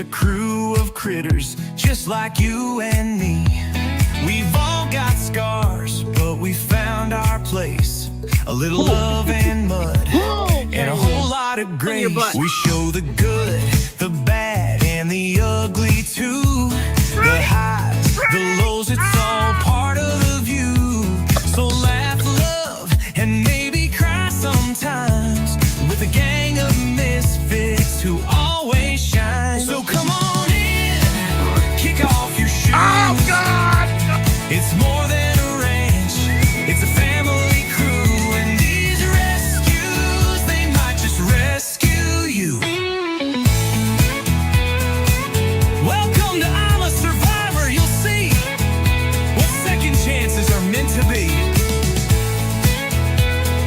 a crew of critters just like you and me. We've all got scars, but we found our place. A little love and mud, and a whole lot of grace. We show the good, the bad, and the ugly too. The highs, the lows, it's all part of the view. So laugh, love, and maybe cry sometimes with a gang of misfits who always shine. So come on in, kick off your shoes. Oh, God! It's more than a ranch, it's a family crew, and these rescues, they might just rescue you. Welcome to I'm a Survivor, you'll see what second chances are meant to be.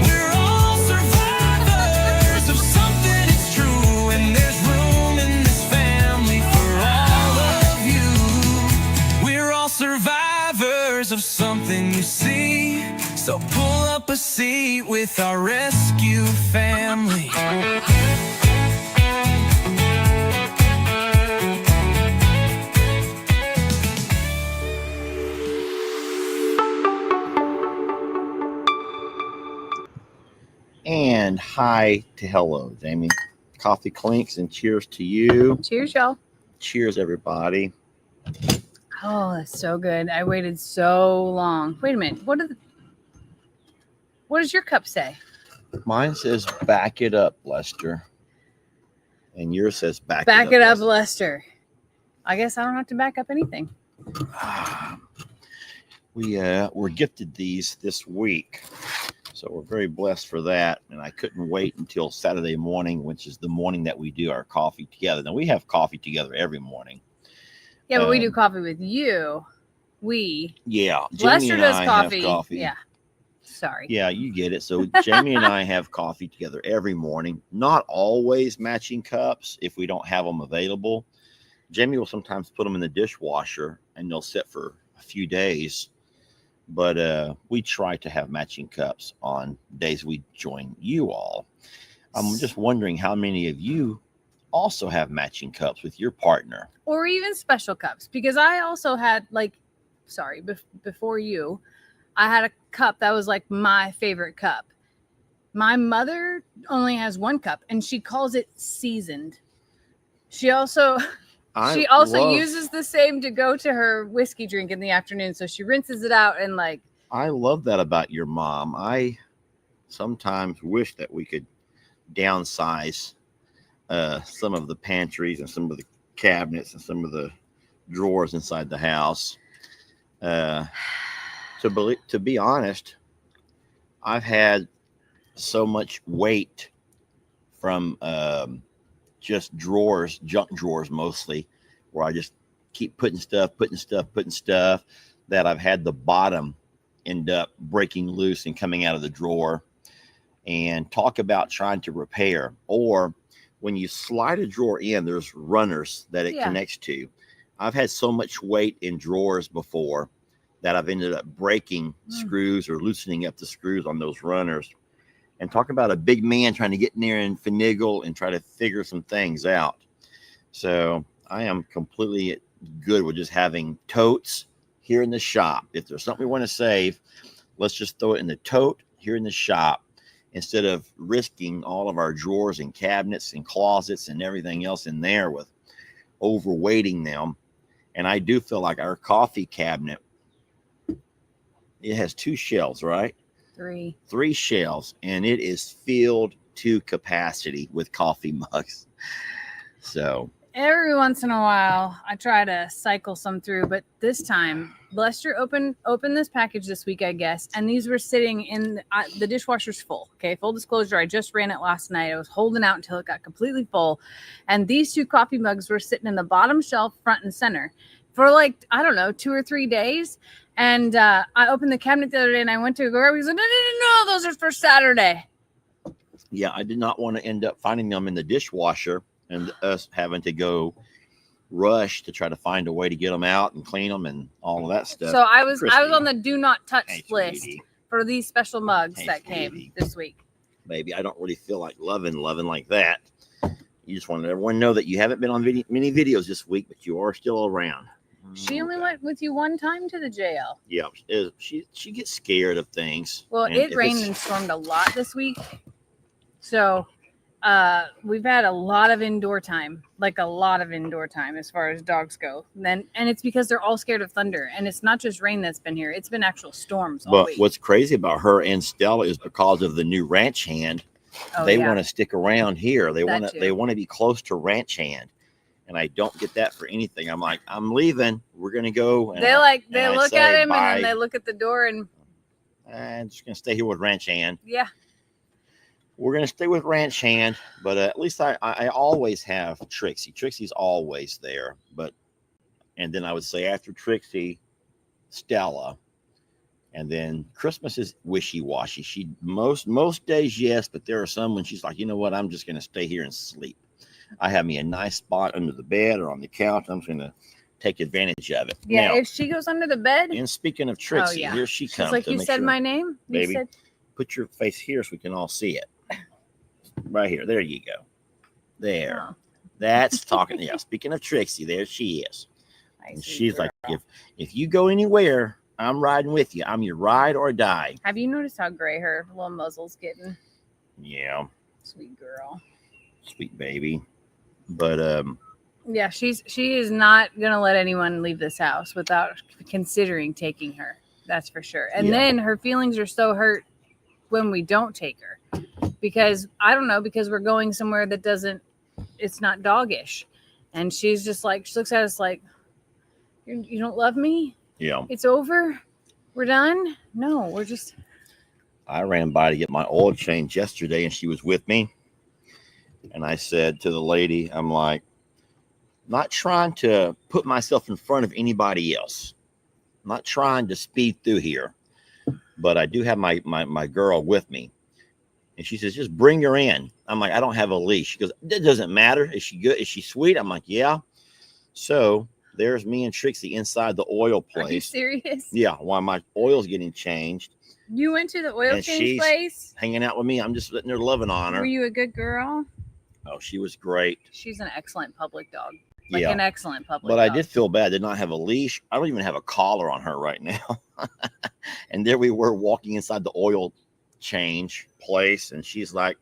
We're all survivors of something, it's true, and there's room in this family for all of you. We're all survivors of something, you see, so pull up a seat with our rescue family. And hi to hello, Jamie. Coffee clinks and cheers to you. Cheers, y'all. Cheers, everybody. Oh, that's so good. I waited so long. Wait a minute. What does your cup say? Mine says back it up, Lester. And yours says back it up, Lester. I guess I don't have to back up anything. We were gifted these this week. So we're very blessed for that. And I couldn't wait until Saturday morning, which is the morning that we do our coffee together. Now, we have coffee together every morning. Yeah, but we do coffee with you. Yeah. Lester does coffee. Yeah. Sorry. Yeah, you get it. So Jamie and I have coffee together every morning. Not always matching cups if we don't have them available. Jamie will sometimes put them in the dishwasher and they'll sit for a few days. But we try to have matching cups on days we join you all. I'm just wondering how many of you also have matching cups with your partner. Or even special cups. Because I also had before you, I had a cup that was like my favorite cup. My mother only has one cup and she calls it seasoned. She also uses the same to go to her whiskey drink in the afternoon. So she rinses it out and I love that about your mom. I sometimes wish that we could downsize some of the pantries and some of the cabinets and some of the drawers inside the house. To be honest, I've had so much weight from just drawers, junk drawers mostly, where I just keep putting stuff that I've had the bottom end up breaking loose and coming out of the drawer. And talk about trying to repair, or when you slide a drawer in, there's runners that it connects to. I've had so much weight in drawers before that I've ended up breaking screws or loosening up the screws on those runners. And talk about a big man trying to get in there and finagle and try to figure some things out. So I am completely good with just having totes here in the shop. If there's something we want to save, let's just throw it in the tote here in the shop instead of risking all of our drawers and cabinets and closets and everything else in there with overweighting them. And I do feel like our coffee cabinet, it has 2 shelves, right? 3 shelves, and it is filled to capacity with coffee mugs. So every once in a while I try to cycle some through, but this time Lester opened this package this week, I guess, and these were sitting in the dishwasher's full. Okay, full disclosure, I just ran it last night. I was holding out until it got completely full, and these 2 coffee mugs were sitting in the bottom shelf, front and center, for 2 or 3 days. And I opened the cabinet the other day and I went to go, he said, no, those are for Saturday. Yeah, I did not want to end up finding them in the dishwasher and us having to go rush to try to find a way to get them out and clean them and all of that stuff. So I was on the do not touch list for these special mugs that came this week. Baby, I don't really feel like loving like that. You just want everyone to know that you haven't been on many videos this week, but you are still around. She only went with you one time to the jail. Yeah, she gets scared of things. Well, And it rained and stormed a lot this week. So we've had a lot of indoor time, like a lot of indoor time as far as dogs go. And it's because they're all scared of thunder. And it's not just rain that's been here. It's been actual storms all But week. what's crazy about her and Stella is because of the new ranch hand, they want to stick around here. They want to be close to ranch hand. And I don't get that for anything. I'm like, I'm leaving. We're gonna go. And they look at him and then they look at the door and I'm just gonna stay here with ranch hand. Yeah. We're gonna stay with ranch hand, but at least I always have Trixie. Trixie's always there. And then I would say after Trixie, Stella. And then Christmas is wishy-washy. She most days, yes, but there are some when she's like, you know what, I'm just gonna stay here and sleep. I have me a nice spot under the bed or on the couch. I'm just going to take advantage of it. Yeah, now, if she goes under the bed. And speaking of Trixie, here she comes. She's like, you said my name? Baby, put your face here so we can all see it. Right here. There you go. There. Oh. That's talking. Yeah, speaking of Trixie, there she is. And she's like, if you go anywhere, I'm riding with you. I'm your ride or die. Have you noticed how gray her little muzzle's getting? Yeah. Sweet girl. Sweet baby. But yeah, she is not gonna let anyone leave this house without considering taking her. That's for sure. And then her feelings are so hurt when we don't take her, because we're going somewhere that it's not doggish, and she's just like, she looks at us like, you don't love me? Yeah, it's over. We're done. No, we're just. I ran by to get my oil changed yesterday, and she was with me. And I said to the lady, I'm like, not trying to put myself in front of anybody else. I'm not trying to speed through here. But I do have my girl with me. And she says, just bring her in. I'm like, I don't have a leash. She goes, it doesn't matter. Is she good? Is she sweet? I'm like, yeah. So there's me and Trixie inside the oil place. Are you serious? Yeah, while my oil's getting changed. You went to the oil change place? Hanging out with me. I'm just sitting there loving on her. Were you a good girl? Oh, she was great. She's an excellent public dog. An excellent public dog. But I did feel bad. I did not have a leash. I don't even have a collar on her right now. And there we were walking inside the oil change place. And she's like,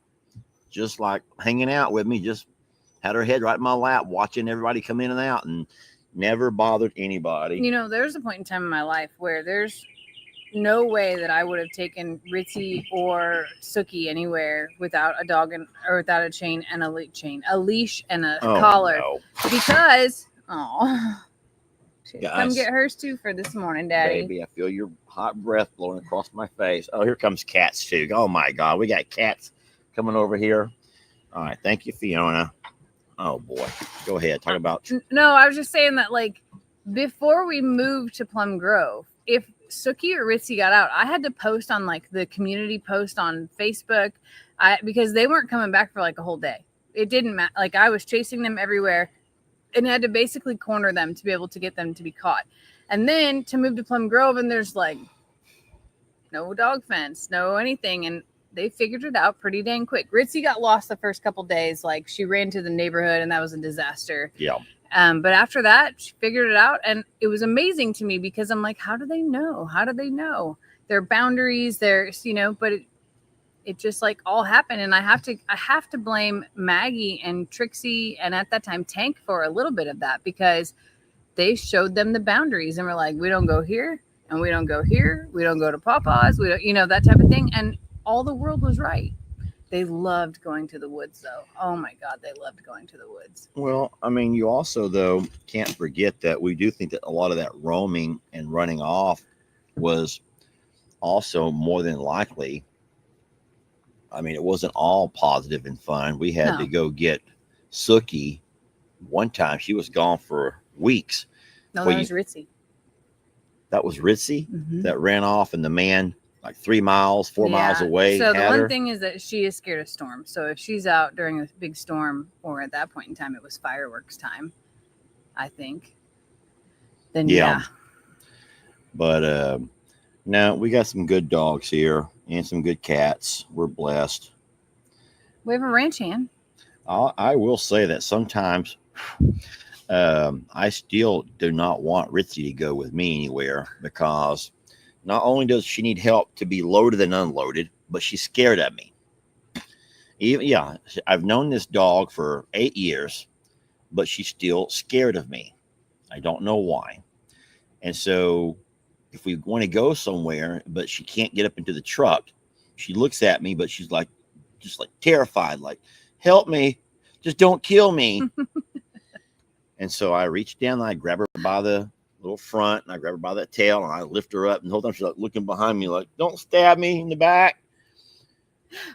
just like hanging out with me, just had her head right in my lap, watching everybody come in and out and never bothered anybody. You know, there's a point in time in my life where there's no way that I would have taken Ritzy or Sookie anywhere without a dog or without a chain and a leash and a collar. No. Because come get hers too for this morning, Daddy. Baby, I feel your hot breath blowing across my face. Oh, here comes cats too. Oh my God, we got cats coming over here. All right, thank you, Fiona. Oh boy, go ahead. Talk about. No, I was just saying that before we moved to Plum Grove, if Sookie or Ritzy got out, I had to post on the community post on Facebook, because they weren't coming back for a whole day. It didn't matter. I was chasing them everywhere and had to basically corner them to be able to get them to be caught. And then to move to Plum Grove, and there's no dog fence, no anything. And they figured it out pretty dang quick. Ritzy got lost the first couple days. She ran to the neighborhood and that was a disaster. Yeah. But after that, she figured it out, and it was amazing to me because I'm like, how do they know? How do they know their boundaries? But it just all happened, and I have to blame Maggie and Trixie, and at that time Tank, for a little bit of that, because they showed them the boundaries and were like, we don't go here, and we don't go here, we don't go to Papa's, we don't, that type of thing, and all the world was right. They loved going to the woods, though. Oh, my God, they loved going to the woods. Well, I mean, you also, though, can't forget that we do think that a lot of that roaming and running off was also more than likely. I mean, it wasn't all positive and fun. We had to go get Sookie one time. She was gone for weeks. No, that was Ritzy. That was Ritzy that ran off, and the man 3 miles, 4 miles away. So the one thing is that she is scared of storms. So if she's out during a big storm, or at that point in time, it was fireworks time, I think. Then yeah. But no, we got some good dogs here and some good cats. We're blessed. We have a ranch hand. I will say that sometimes I still do not want Ritzy to go with me anywhere because not only does she need help to be loaded and unloaded, but she's scared of me. Even, yeah, I've known this dog for 8 years, but she's still scared of me. I don't know why. And so if we want to go somewhere, but she can't get up into the truck, she looks at me, but she's like, just like terrified, like, help me, just don't kill me. And so I reach down and I grab her by the little front and I grab her by the tail and I lift her up. And the whole time she's like looking behind me, like, don't stab me in the back.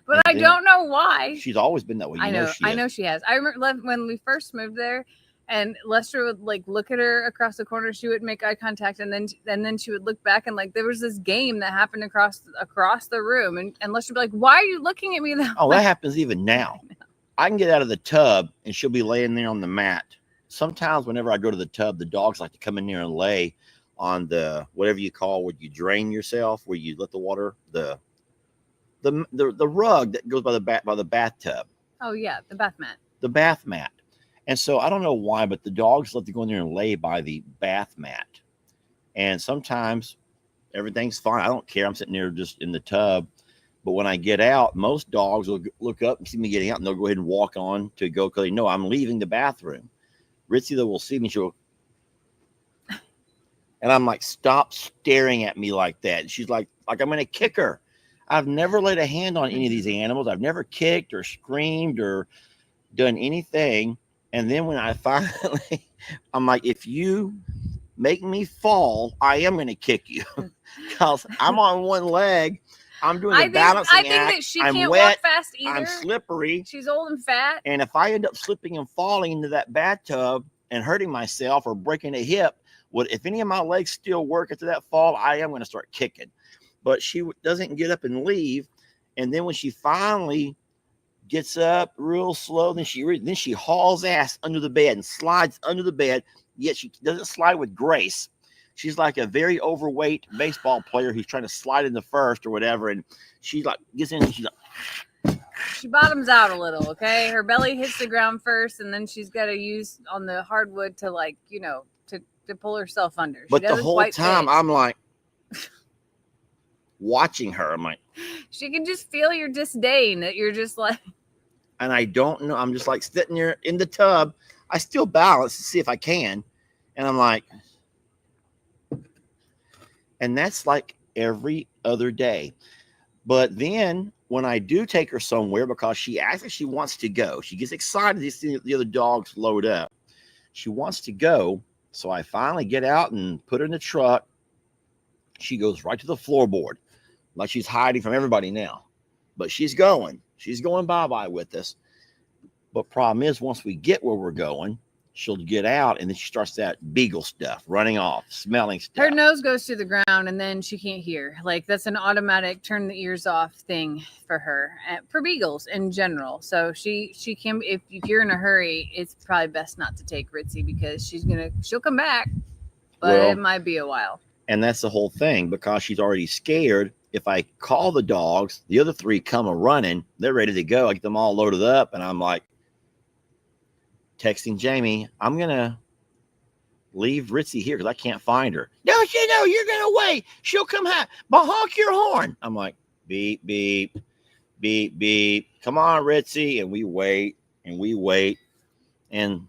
But I don't know why. She's always been that way. I know she has. I remember when we first moved there, and Lester would like look at her across the corner. She would make eye contact, and then she would look back, and like there was this game that happened across the room, and Lester would be like, "Why are you looking at me that way?" That happens even now. I can get out of the tub, and she'll be laying there on the mat. Sometimes, whenever I go to the tub, the dogs like to come in there and lay on the whatever you call where you drain yourself, where you let the water the rug that goes by the bathtub. Oh yeah, the bath mat. The bath mat. And so I don't know why, but the dogs love to go in there and lay by the bath mat. And sometimes everything's fine. I don't care. I'm sitting there just in the tub. But when I get out, most dogs will look up and see me getting out, and they'll go ahead and walk on to go because they know I'm leaving the bathroom. Ritzy, though, will see me. She'll, and I'm like, stop staring at me like that. And she's like I'm going to kick her. I've never laid a hand on any of these animals. I've never kicked or screamed or done anything. And then when I finally, I'm like, if you make me fall, I am going to kick you because I'm on one leg. I'm doing the balancing act. I think that she can't wet, walk fast either. I'm slippery. She's old and fat. And if I end up slipping and falling into that bathtub and hurting myself or breaking a hip, if any of my legs still work after that fall, I am going to start kicking. But she doesn't get up and leave. And then when she finally gets up real slow, then she hauls ass under the bed and slides under the bed. Yet she doesn't slide with grace. She's like a very overweight baseball player who's trying to slide in the first or whatever. And she like gets in and she's like, she bottoms out a little. Okay. Her belly hits the ground first. And then she's got to use on the hardwood to like, to pull herself under. But the whole time I'm like watching her. I'm like, she can just feel your disdain that you're just like, and I don't know. I'm just like sitting there in the tub. I still balance to see if I can. And I'm like, and that's like every other day. But then when I do take her somewhere, because she actually she wants to go, she gets excited to see the other dogs load up. She wants to go. So I finally get out and put her in the truck. She goes right to the floorboard, like she's hiding from everybody now. But she's going bye-bye with us. But problem is, once we get where we're going, she'll get out and then she starts that beagle stuff, running off, smelling stuff. Her nose goes to the ground and then she can't hear. Like that's an automatic turn the ears off thing for her, for beagles in general. So she can, if you're in a hurry, it's probably best not to take Ritzy because she'll come back, but it might be a while. And that's the whole thing, because she's already scared. If I call the dogs, the other three come a running, they're ready to go. I get them all loaded up and I'm like, texting Jamie, I'm going to leave Ritzy here because I can't find her. No, you're going to wait. She'll come but honk your horn. I'm like, beep, beep, beep, beep. Come on, Ritzy. And we wait. And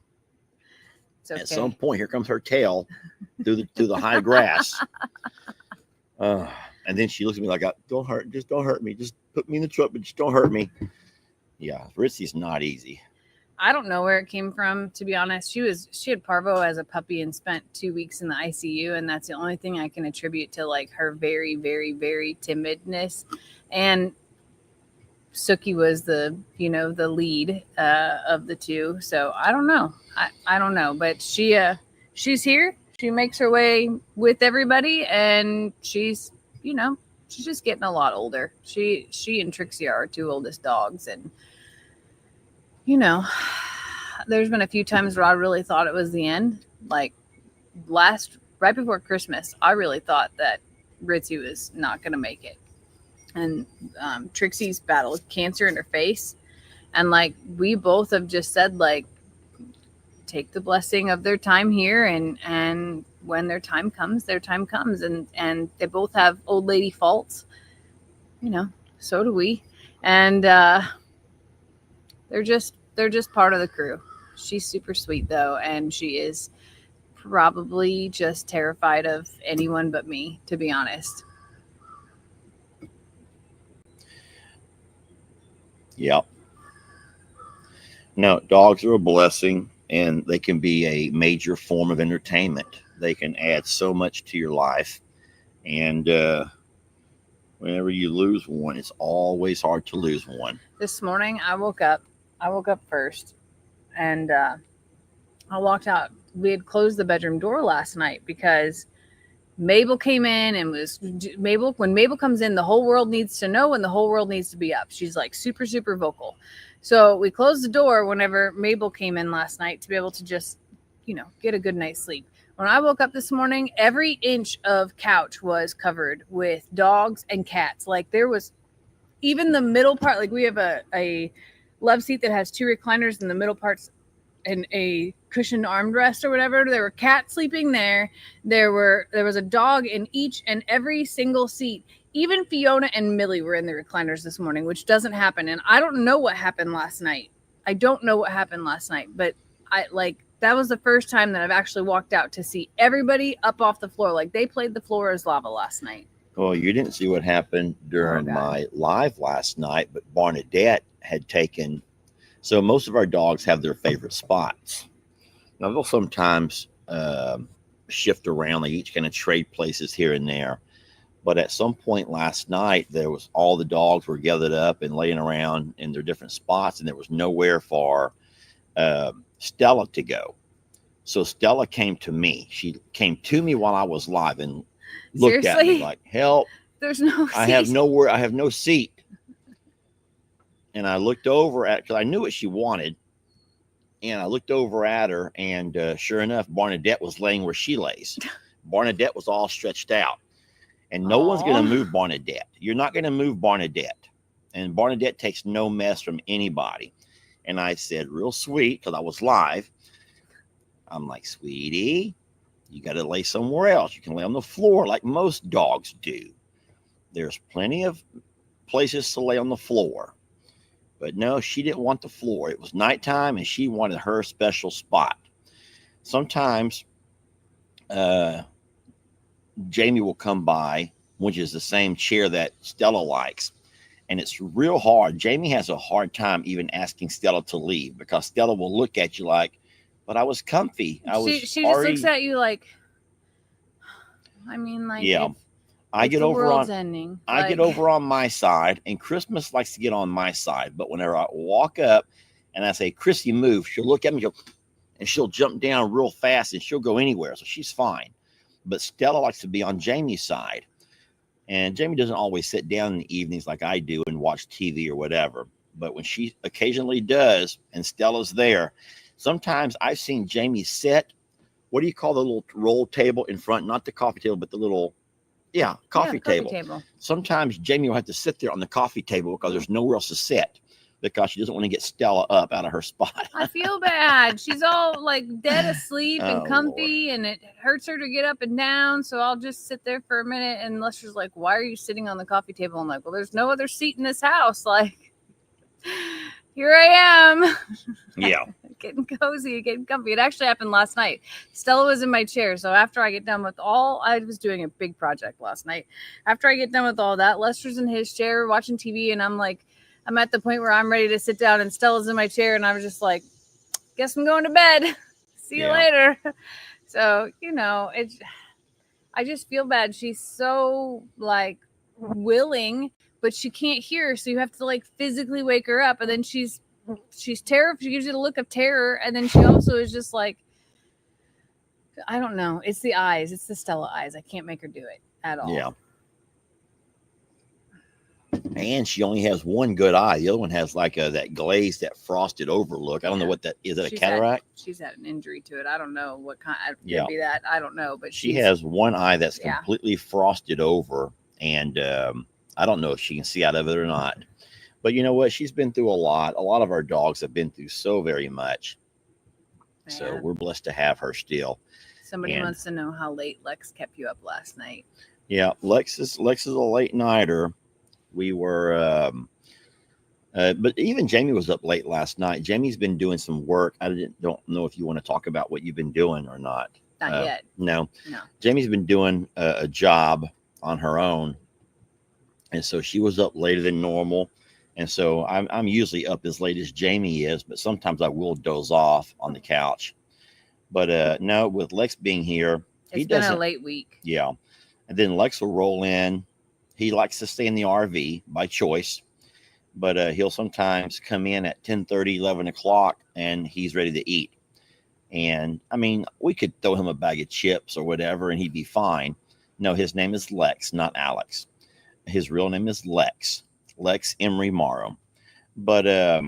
at some point, here comes her tail through the high grass. And then she looks at me like, don't hurt me. Just put me in the truck, but just don't hurt me. Yeah, Ritzy's not easy. I don't know where it came from, to be honest. She had parvo as a puppy and spent 2 weeks in the ICU, and that's the only thing I can attribute to like her very, very, very timidness. And Sookie was the lead of the two. So I don't know. I don't know, but she's here. She makes her way with everybody, and she's just getting a lot older. She and Trixie are our two oldest dogs, and there's been a few times where I really thought it was the end. Like right before Christmas, I really thought that Ritzy was not going to make it. And Trixie's battled with cancer in her face. And like we both have just said, like, take the blessing of their time here, and when their time comes, and they both have old lady faults, you know, so do we. And they're just part of the crew. She's super sweet though, and she is probably just terrified of anyone but me, to be honest. Yep. No, dogs are a blessing, and they can be a major form of entertainment. They can add so much to your life. And whenever you lose one, it's always hard to lose one. This morning I woke up. I woke up first, and I walked out. We had closed the bedroom door last night because Mabel came in and was Mabel. When Mabel comes in, the whole world needs to know and the whole world needs to be up. She's like super, super vocal. So we closed the door whenever Mabel came in last night to be able to just, get a good night's sleep. When I woke up this morning, every inch of couch was covered with dogs and cats. Like there was even the middle part. Like we have a love seat that has two recliners, and the middle part's and a cushioned armrest or whatever. There were cats sleeping there. There was a dog in each and every single seat. Even Fiona and Millie were in the recliners this morning, which doesn't happen. And I don't know what happened last night. But that was the first time that I've actually walked out to see everybody up off the floor. Like they played the floor as lava last night. Oh, you didn't see what happened during my live last night, but Barnadette had taken. So most of our dogs have their favorite spots. Now they'll sometimes shift around. They each kind of trade places here and there. But at some point last night, there was all the dogs were gathered up and laying around in their different spots, and there was nowhere for Stella to go. So Stella came to me. She came to me while I was live and looked at me like, "Help! There's no seat. I have nowhere. I have no seat." And I looked over at, because I knew what she wanted, and I looked over at her, and sure enough, Barnadette was laying where she lays. Barnadette was all stretched out, and no one's going to move Barnadette. You're not going to move Barnadette, and Barnadette takes no mess from anybody. And I said, real sweet, because I was live, I'm like, "Sweetie, you got to lay somewhere else. You can lay on the floor like most dogs do. There's plenty of places to lay on the floor." But no, she didn't want the floor. It was nighttime, and she wanted her special spot. Sometimes Jamie will come by, which is the same chair that Stella likes. And it's real hard. Jamie has a hard time even asking Stella to leave, because Stella will look at you like, "But I was comfy. She just looks at you like, yeah." I get over on my side, and Christmas likes to get on my side. But whenever I walk up and I say, "Chrissy, move," she'll look at me, and she'll jump down real fast, and she'll go anywhere. So she's fine. But Stella likes to be on Jamie's side. And Jamie doesn't always sit down in the evenings like I do and watch TV or whatever. But when she occasionally does, and Stella's there, sometimes I've seen Jamie sit, what do you call the little roll table in front? Not the coffee table, but the little coffee table. Sometimes Jamie will have to sit there on the coffee table because there's nowhere else to sit, because she doesn't want to get Stella up out of her spot. I feel bad. She's all like dead asleep and comfy, Lord. And it hurts her to get up and down. So I'll just sit there for a minute, and Lester's like, "Why are you sitting on the coffee table?" I'm like, "Well, there's no other seat in this house. Like, here I am." Yeah. Getting cozy, getting comfy. It actually happened last night. Stella was in my chair. So after I get done with I was doing a big project last night. After I get done with all that, Lester's in his chair watching TV, and I'm at the point where I'm ready to sit down, and Stella's in my chair, and I was just like, "Guess I'm going to bed. See you later." So, I just feel bad. She's so willing, but she can't hear. So you have to physically wake her up. And then she's terrified. She gives you the look of terror. And then she also is just I don't know. It's the eyes. It's the Stella eyes. I can't make her do it at all. Yeah. And she only has one good eye. The other one has that glazed, that frosted over look. I don't know what that is. That a cataract? She's had an injury to it. I don't know what kind. Could be that. I don't know. But she has one eye that's completely frosted over, and I don't know if she can see out of it or not. But you know what? She's been through a lot. A lot of our dogs have been through so very much. So Yeah. we're blessed to have her still. Somebody And wants to know how late Lex kept you up last night. yeah, Lex is a late nighter. We were, but even Jamie was up late last night. Jamie's been doing some work. Don't know if you want to talk about what you've been doing or not. Not yet. No, No. Jamie's been doing a job on her own, and so she was up later than normal. And so I'm usually up as late as Jamie is, but sometimes I will doze off on the couch. But no, with Lex being here, he It's been a doesn't. late week. Yeah, and then Lex will roll in. He likes to stay in the RV by choice, but he'll sometimes come in at 10:30, 11 o'clock, and he's ready to eat. And I mean, we could throw him a bag of chips or whatever, and he'd be fine. No, his name is Lex, not Alex. His real name is Lex Emery Morrow. But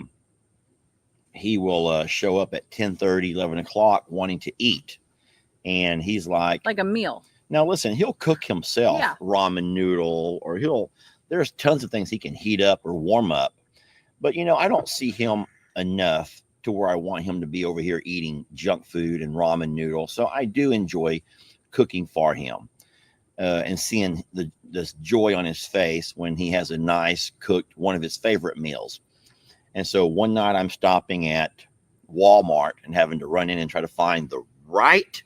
he will show up at 10:30, 11 o'clock wanting to eat. And he's like a meal. Now, listen, he'll cook himself Yeah. ramen noodle, or there's tons of things he can heat up or warm up. But, I don't see him enough to where I want him to be over here eating junk food and ramen noodle. So I do enjoy cooking for him and seeing this joy on his face when he has a nice cooked, one of his favorite meals. And so one night I'm stopping at Walmart and having to run in and try to find the right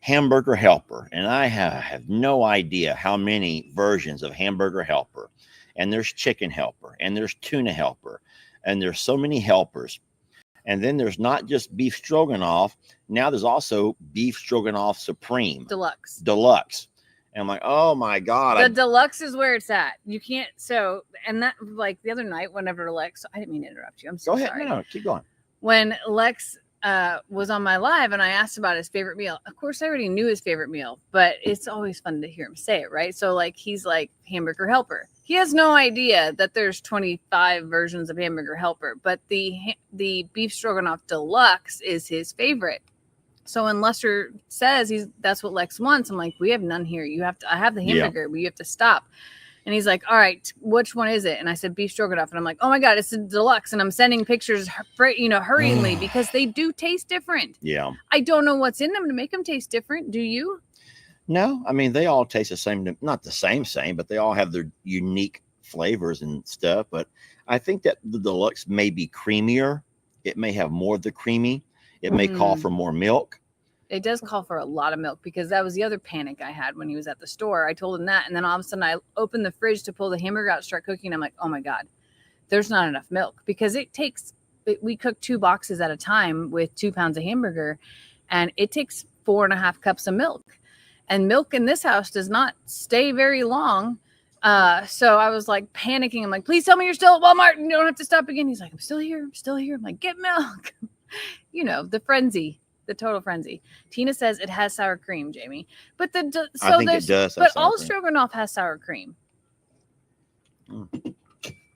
hamburger helper. And I have no idea how many versions of hamburger helper. And there's chicken helper, and there's tuna helper, and there's so many helpers. And then there's not just beef stroganoff. Now there's also beef stroganoff supreme. Deluxe. And I'm like, oh my God. The deluxe is where it's at. You can't. So, and that, like the other night, whenever Lex, I didn't mean to interrupt you. I'm so Go ahead. sorry. No, keep going. When Lex was on my live and I asked about his favorite meal, of course I already knew his favorite meal, but it's always fun to hear him say it, right? So like he's like hamburger helper. He has no idea that there's 25 versions of hamburger helper, but the beef stroganoff deluxe is his favorite. So when Lester says that's what Lex wants, I'm like, we have none here. I have the hamburger, but you have to stop. And he's like, all right, which one is it? And I said, beef stroganoff. And I'm like, oh my God, it's a deluxe. And I'm sending pictures, hurriedly because they do taste different. Yeah. I don't know what's in them to make them taste different. Do you? No, I mean, they all taste the same, not the same, but they all have their unique flavors and stuff. But I think that the deluxe may be creamier. It may have more of the creamy. It may call for more milk. It does call for a lot of milk because that was the other panic I had when he was at the store. I told him that. And then all of a sudden I opened the fridge to pull the hamburger out, start cooking. I'm like, oh my God, there's not enough milk because we cook 2 boxes at a time with 2 pounds of hamburger and it takes 4.5 cups of milk. And milk in this house does not stay very long. So I was like panicking. I'm like, please tell me you're still at Walmart and you don't have to stop again. He's like, I'm still here. I'm like, get milk. The frenzy. The total frenzy. Tina says it has sour cream, Jamie. But I think it does. But all stroganoff has sour cream.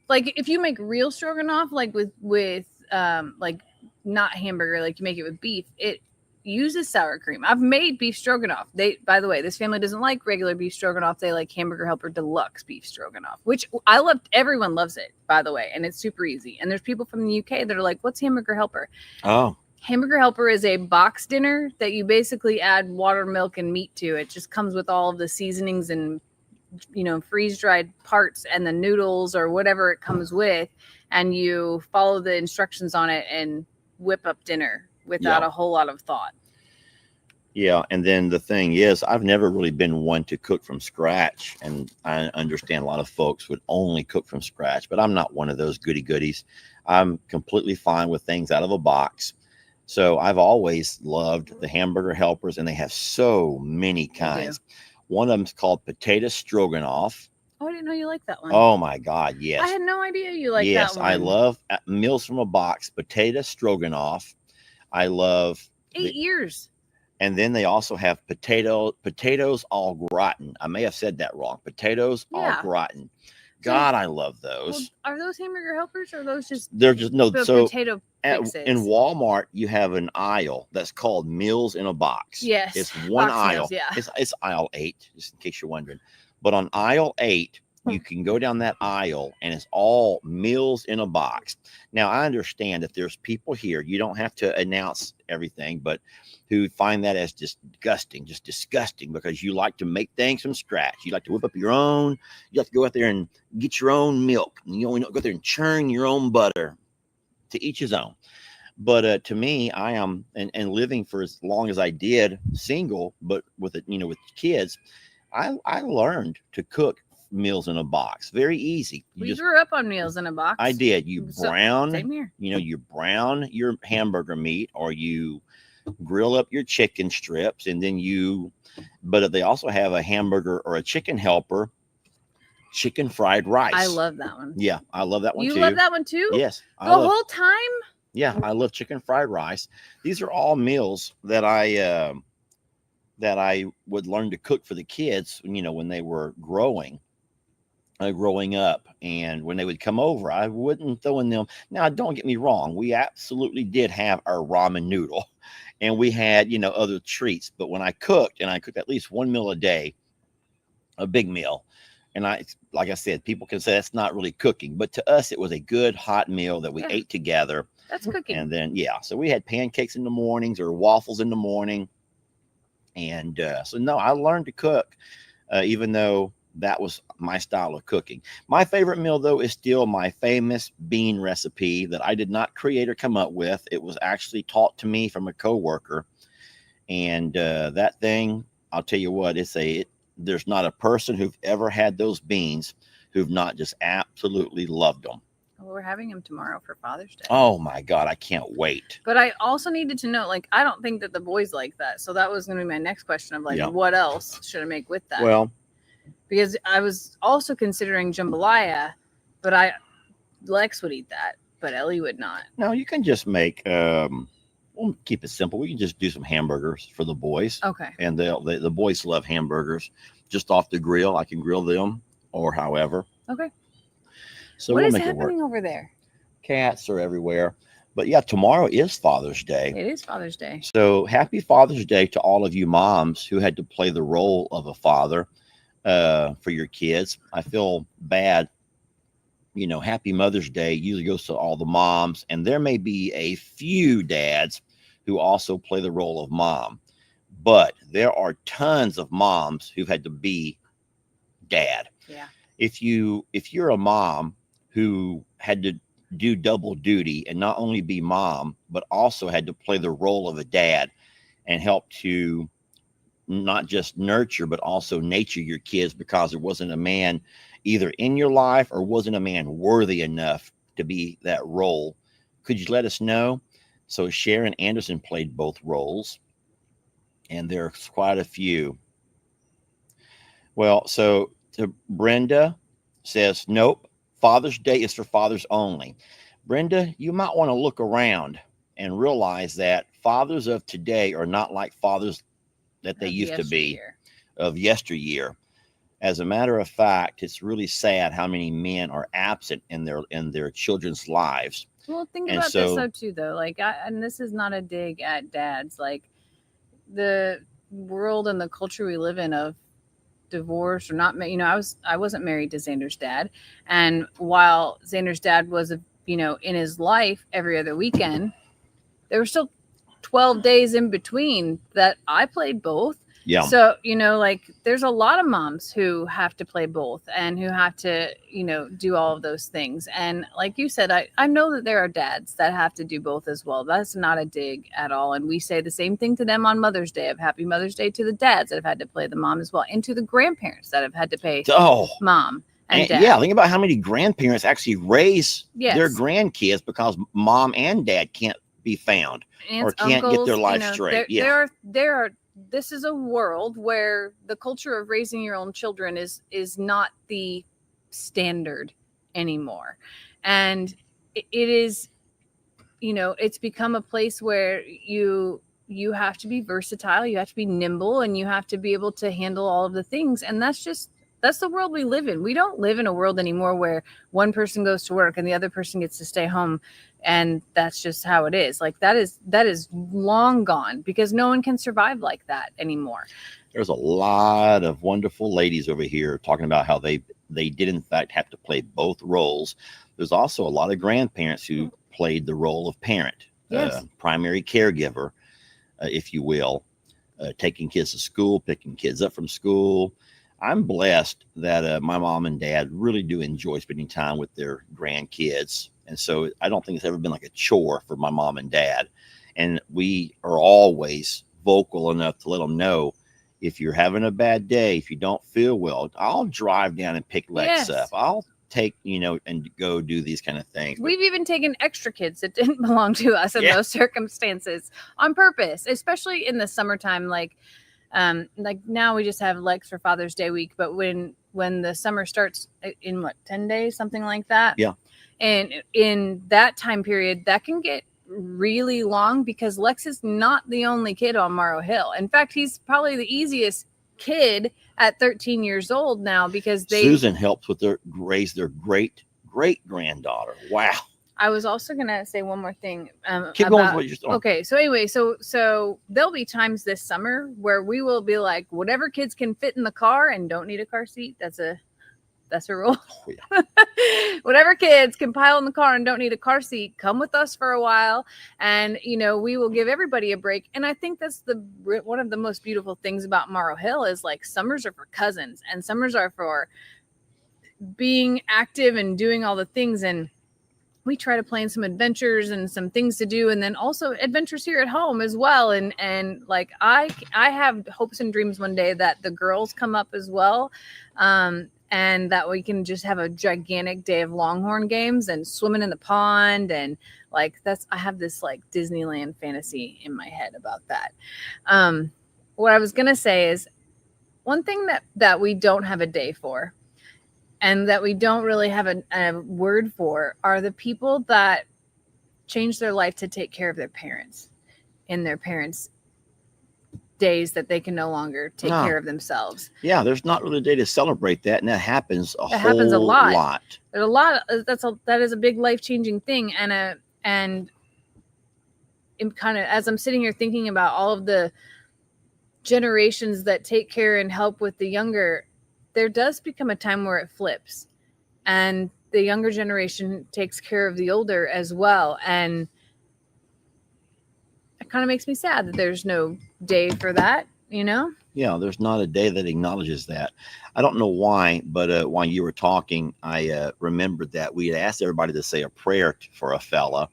Like if you make real stroganoff, like with like not hamburger, like you make it with beef, it uses sour cream. I've made beef stroganoff. By the way, this family doesn't like regular beef stroganoff. They like hamburger helper deluxe beef stroganoff, which I love. Everyone loves it, by the way, and it's super easy. And there's people from the UK that are like, "What's hamburger helper?" Oh. Hamburger helper is a box dinner that you basically add water, milk, and meat to. It just comes with all of the seasonings and, freeze-dried parts and the noodles or whatever it comes with. And you follow the instructions on it and whip up dinner without a whole lot of thought. Yeah. And then the thing is, I've never really been one to cook from scratch. And I understand a lot of folks would only cook from scratch, but I'm not one of those goodies. I'm completely fine with things out of a box. So I've always loved the hamburger helpers, and they have so many kinds. One of them is called potato stroganoff. Oh, I didn't know you liked that one. Oh my God, yes. I had no idea you liked that one. Yes, I love meals from a box, potato stroganoff. I love 8 years. And then they also have potatoes au gratin. I may have said that wrong. Potatoes au gratin. God, I love those. Well, are those hamburger helpers or are those just? They're just so potato fixes? In Walmart, you have an aisle that's called meals in a box. Yes, it's one box aisle. Meals, yeah. It's aisle 8, just in case you're wondering. But on aisle 8, you can go down that aisle and it's all meals in a box. Now, I understand that there's people here, you don't have to announce everything, but who find that as disgusting, just disgusting, because you like to make things from scratch. You like to whip up your own, you like to go out there and get your own milk. You know, go out there and churn your own butter. To each his own. But to me, I am, and living for as long as I did single, but with it, with kids, I learned to cook meals in a box. Very easy. We grew up on meals in a box. I did. You brown, same here. You brown your hamburger meat, or you grill up your chicken strips, and then but they also have a hamburger or a chicken helper, chicken fried rice. I love that one. Yeah, I love that one too. You love that one too? Yes. The whole time? Yeah, I love chicken fried rice. These are all meals that I would learn to cook for the kids, when they were growing up, and when they would come over, I wouldn't throw in them. Now, don't get me wrong, we absolutely did have our ramen noodle, and we had other treats. But when I cooked, and I cooked at least one meal a day, a big meal, and like I said, people can say that's not really cooking, but to us, it was a good hot meal that we ate together. That's cooking. And then, so we had pancakes in the mornings or waffles in the morning. And so, no, I learned to cook, even though that was my style of cooking. My favorite meal, though, is still my famous bean recipe that I did not create or come up with. It was actually taught to me from a coworker. And that thing, I'll tell you what, there's not a person who've ever had those beans who've not just absolutely loved them. Well, we're having him tomorrow for Father's Day. Oh my God, I can't wait. But I also needed to know, I don't think that the boys like that. So that was going to be my next question of what else should I make with that? Well, because I was also considering jambalaya, but Lex would eat that, but Ellie would not. No, you can just make, we'll keep it simple. We can just do some hamburgers for the boys. Okay. And the boys love hamburgers just off the grill. I can grill them or however. Okay. So what we'll is make it work. happening over there? Cats are everywhere. But yeah, tomorrow is Father's Day. It is Father's Day. So happy Father's Day to all of you moms who had to play the role of a father for your kids. I feel bad. Happy Mother's Day usually goes to all the moms, and there may be a few dads who also play the role of mom, but there are tons of moms who've had to be dad. Yeah. If you're a mom who had to do double duty and not only be mom, but also had to play the role of a dad and help to not just nurture, but also nature your kids, because there wasn't a man either in your life or wasn't a man worthy enough to be that role, could you let us know? So Sharon Anderson played both roles, and there's quite a few. Well, so Brenda says, nope, Father's Day is for fathers only. Brenda, you might want to look around and realize that fathers of today are not like fathers that they used to be of yesteryear. As a matter of fact, it's really sad how many men are absent in their children's lives. Well, think about this though too, though. And this is not a dig at dads. The world and the culture we live in of divorce or not, I wasn't married to Xander's dad, and while Xander's dad was in his life every other weekend, there were still 12 days in between that I played both. Yeah. So, there's a lot of moms who have to play both and who have to, do all of those things. And like you said, I know that there are dads that have to do both as well. That's not a dig at all. And we say the same thing to them on Mother's Day of Happy Mother's Day to the dads that have had to play the mom as well, and to the grandparents that have had to pay mom and dad. Yeah, think about how many grandparents actually raise their grandkids because mom and dad can't be found. Aunts, or can't get their life straight. There are. This is a world where the culture of raising your own children is not the standard anymore, and it is, it's become a place where you have to be versatile, you have to be nimble, and you have to be able to handle all of the things. And that's the world we live in. We don't live in a world anymore where one person goes to work and the other person gets to stay home, and that's just how it is. That is long gone, because no one can survive like that anymore. There's a lot of wonderful ladies over here talking about how they they did in fact have to play both roles. There's also a lot of grandparents who played the role of parent, Yes. primary caregiver, if you will, taking kids to school, picking kids up from school. I'm blessed that my mom and dad really do enjoy spending time with their grandkids. And so I don't think it's ever been like a chore for my mom and dad. And we are always vocal enough to let them know, if you're having a bad day, if you don't feel well, I'll drive down and pick Lex up. I'll take, and go do these kind of things. We've even taken extra kids that didn't belong to us in those circumstances on purpose, especially in the summertime. Like now we just have Lex for Father's Day week, but when the summer starts in 10 days, something like that. Yeah. And in that time period, that can get really long because Lex is not the only kid on Morrow Hill. In fact, he's probably the easiest kid at 13 years old now because Susan helps with raise their great granddaughter. Wow. I was also gonna say one more thing. Keep going with what you're doing. Okay, so anyway, so there'll be times this summer where we will be like, whatever kids can fit in the car and don't need a car seat. That's a rule. Oh, yeah. Whatever kids can pile in the car and don't need a car seat, come with us for a while, and we will give everybody a break. And I think that's one of the most beautiful things about Morrow Hill is like summers are for cousins and summers are for being active and doing all the things. And we try to plan some adventures and some things to do, and then also adventures here at home as well. And like I have hopes and dreams one day that the girls come up as well. And that we can just have a gigantic day of Longhorn games and swimming in the pond. And like, I have this like Disneyland fantasy in my head about that. What I was going to say is one thing that we don't have a day for and that we don't really have a word for are the people that change their life to take care of their parents in their parents' days that they can no longer take care of themselves. Yeah, there's not really a day to celebrate that, and that happens a lot. There's a lot. That is a big life-changing thing, and kind of as I'm sitting here thinking about all of the generations that take care and help with the younger, there does become a time where it flips, and the younger generation takes care of the older as well, and it kind of makes me sad that there's no day for that, Yeah, there's not a day that acknowledges that. I don't know why, but while you were talking, I remembered that we had asked everybody to say a prayer for a fella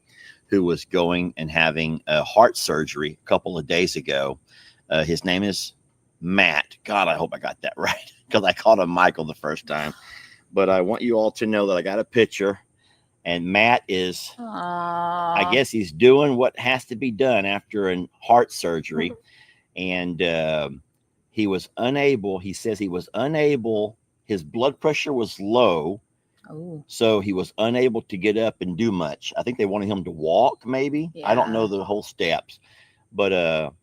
who was going and having a heart surgery a couple of days ago. His name is Matt. God, I hope I got that right because I called him Michael the first time. But I want you all to know that I got a picture. And Matt is, I guess he's doing what has to be done after a heart surgery. And he was unable, he says he was unable, his blood pressure was low. Oh. So he was unable to get up and do much. I think they wanted him to walk, maybe. Yeah. I don't know the whole steps. But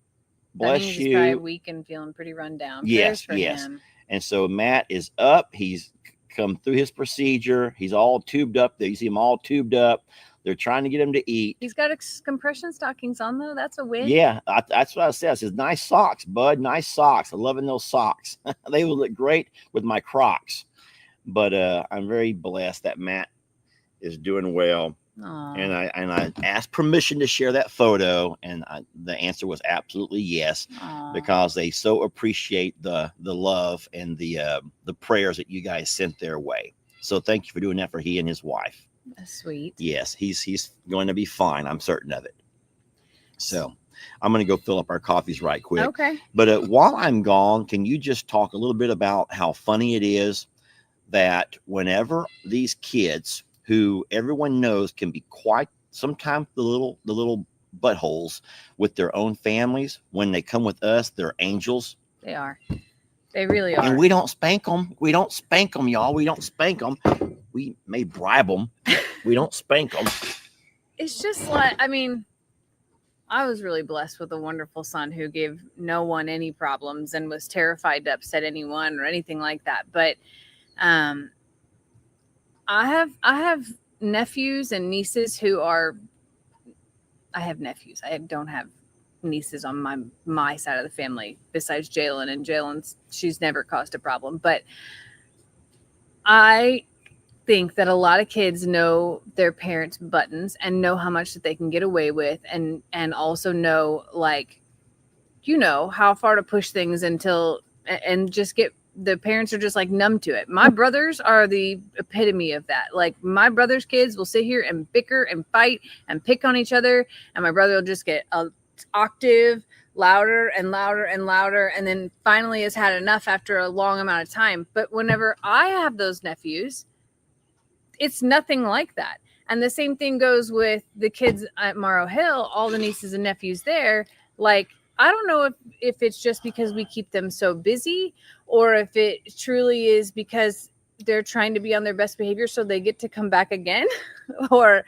bless you. He's probably weak and feeling pretty run down. Yes. Him. And so Matt is up. He's come through his procedure. He's all tubed up there. You see him all tubed up. They're trying to get him to eat. He's got compression stockings on, though. That's a win. Yeah, that's what I said. I said, nice socks, bud. Nice socks. I'm loving those socks. They will look great with my Crocs. But I'm very blessed that Matt is doing well. Aww. And I asked permission to share that photo, and the answer was absolutely yes. Aww. Because they so appreciate the love and the prayers that you guys sent their way. So thank you for doing that for he and his wife. That's sweet. Yes, he's going to be fine. I'm certain of it. So I'm going to go fill up our coffees right quick. Okay. But while I'm gone, can you just talk a little bit about how funny it is that whenever these kids, who everyone knows can be quite sometimes the little buttholes with their own families, when they come with us, they're angels. They are. They really are. And we don't spank them. We don't spank them, y'all. We don't spank them. We may bribe them. We don't spank them. It's just like, I mean, I was really blessed with a wonderful son who gave no one any problems and was terrified to upset anyone or anything like that. But I have nephews and nieces who are, I have nephews. I don't have nieces on my side of the family besides Jalen, and she's never caused a problem. But I think that a lot of kids know their parents' buttons and know how much that they can get away with, and also know, like, how far to push things until, and just get, the parents are just like numb to it. My brothers are the epitome of that. Like, my brother's kids will sit here and bicker and fight and pick on each other, and my brother will just get a octave louder and louder and louder, and then finally has had enough after a long amount of time. But whenever I have those nephews, it's nothing like that. And the same thing goes with the kids at Morrow Hill, all the nieces and nephews there. Like, I don't know if it's just because we keep them so busy, or if it truly is because they're trying to be on their best behavior so they get to come back again, or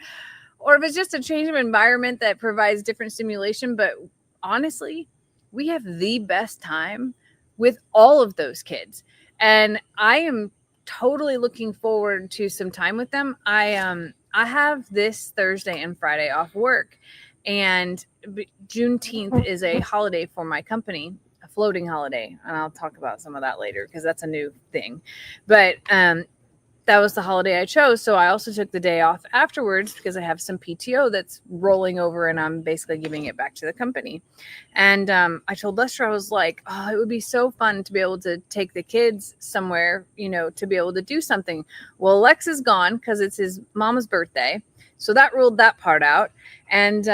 if it's just a change of environment that provides different stimulation. But honestly, we have the best time with all of those kids. And I am totally looking forward to some time with them. I have this Thursday and Friday off work, and Juneteenth is a holiday for my company, a floating holiday. And I'll talk about some of that later because that's a new thing. But that was the holiday I chose. So I also took the day off afterwards because I have some PTO that's rolling over, and I'm basically giving it back to the company. And I told Lester, I was like, oh, it would be so fun to be able to take the kids somewhere, to be able to do something. Well, Lex is gone because it's his mama's birthday. So that ruled that part out. And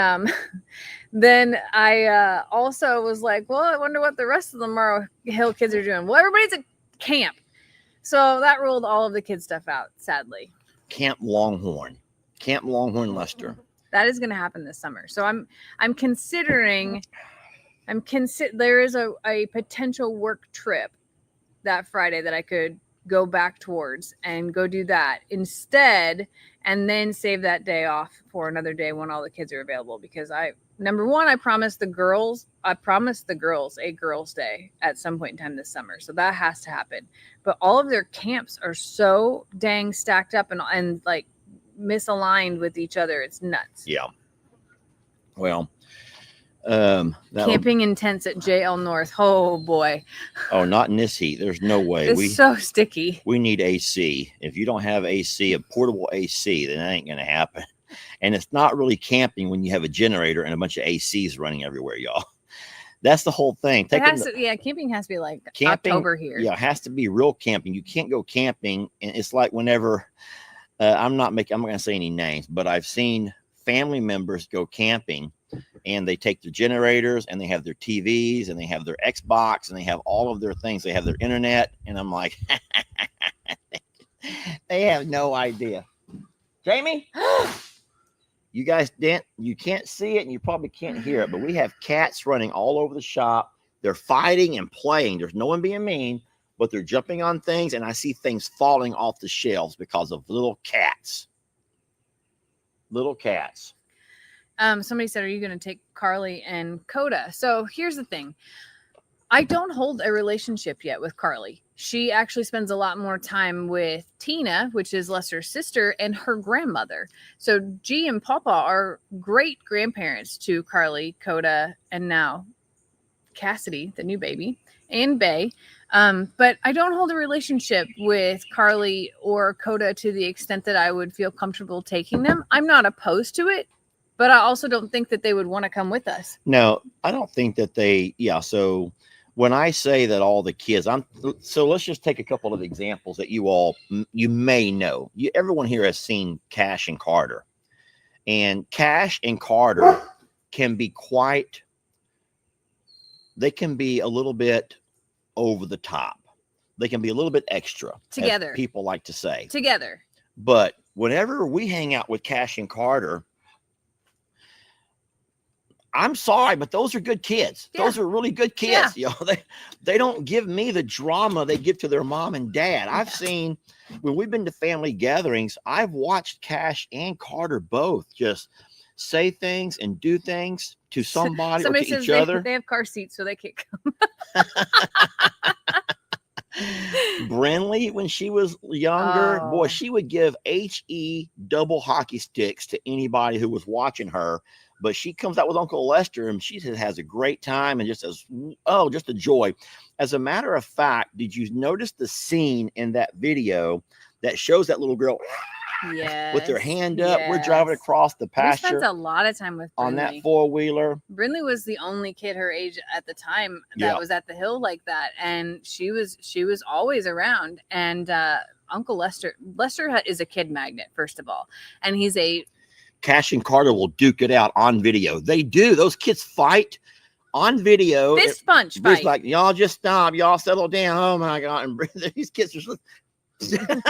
then I also was like, well, I wonder what the rest of the Morrow Hill kids are doing. Well, everybody's at camp. So that ruled all of the kid stuff out, sadly. Camp Longhorn Lester. That is going to happen this summer. So I'm considering, there is a potential work trip that Friday that I could go back towards and go do that instead, and then save that day off for another day when all the kids are available. Because number one, I promised the girls a girls' day at some point in time this summer. So that has to happen. But all of their camps are so dang stacked up and like misaligned with each other. It's nuts. Yeah. Well, camping in tents at JL North. Oh boy. Oh, not in this heat. There's no way. It's so sticky. We need AC. If you don't have AC, a portable AC, then that ain't going to happen. And it's not really camping when you have a generator and a bunch of ACs running everywhere, y'all. That's the whole thing. Camping has to be like camping, October here. Yeah, it has to be real camping. You can't go camping. And it's like whenever, I'm not going to say any names, but I've seen family members go camping, and they take their generators, and they have their TVs, and they have their Xbox, and they have all of their things. They have their internet. And I'm like, they have no idea. Jamie? You guys you can't see it, and you probably can't hear it, but we have cats running all over the shop. They're fighting and playing. There's no one being mean, but they're jumping on things, and I see things falling off the shelves because of little cats. Little cats. Somebody said, are you going to take Carly and Coda? So here's the thing. I don't hold a relationship yet with Carly. She actually spends a lot more time with Tina, which is Lester's sister, and her grandmother. So G and Papa are great grandparents to Carly, Coda, and now Cassidy, the new baby, and Bay. But I don't hold a relationship with Carly or Coda to the extent that I would feel comfortable taking them. I'm not opposed to it, but I also don't think that they would want to come with us. No, I don't think that so when I say that all the kids, so let's just take a couple of examples that you may know. Everyone here has seen Cash and Carter, and Cash and Carter can be they can be a little bit over the top. They can be a little bit extra. Together. As people like to say. Together. But whenever we hang out with Cash and Carter, I'm sorry, but those are good kids. Yeah. Those are really good kids. Yeah. They don't give me the drama they give to their mom and dad. I've seen when we've been to family gatherings, I've watched Cash and Carter both just say things and do things to somebody or to each other. They have car seats, so they can't come. Brinley, when she was younger, boy, she would give HE double hockey sticks to anybody who was watching her. But she comes out with Uncle Lester, and she has a great time and just says, oh, just a joy. As a matter of fact, did you notice the scene in that video that shows that little girl with their hand up. We're driving across the We pasture spent a lot of time with Brinley. on that 4-wheeler. Brinley was the only kid her age at the time that was at the hill like that, and she was always around. And Uncle Lester is a kid magnet, first of all, and he's a Cash and Carter will duke it out on video. They do. Those kids fight on video. Fist punch fight. It's like, y'all just stop. Y'all settle down. Oh my God. And these kids are just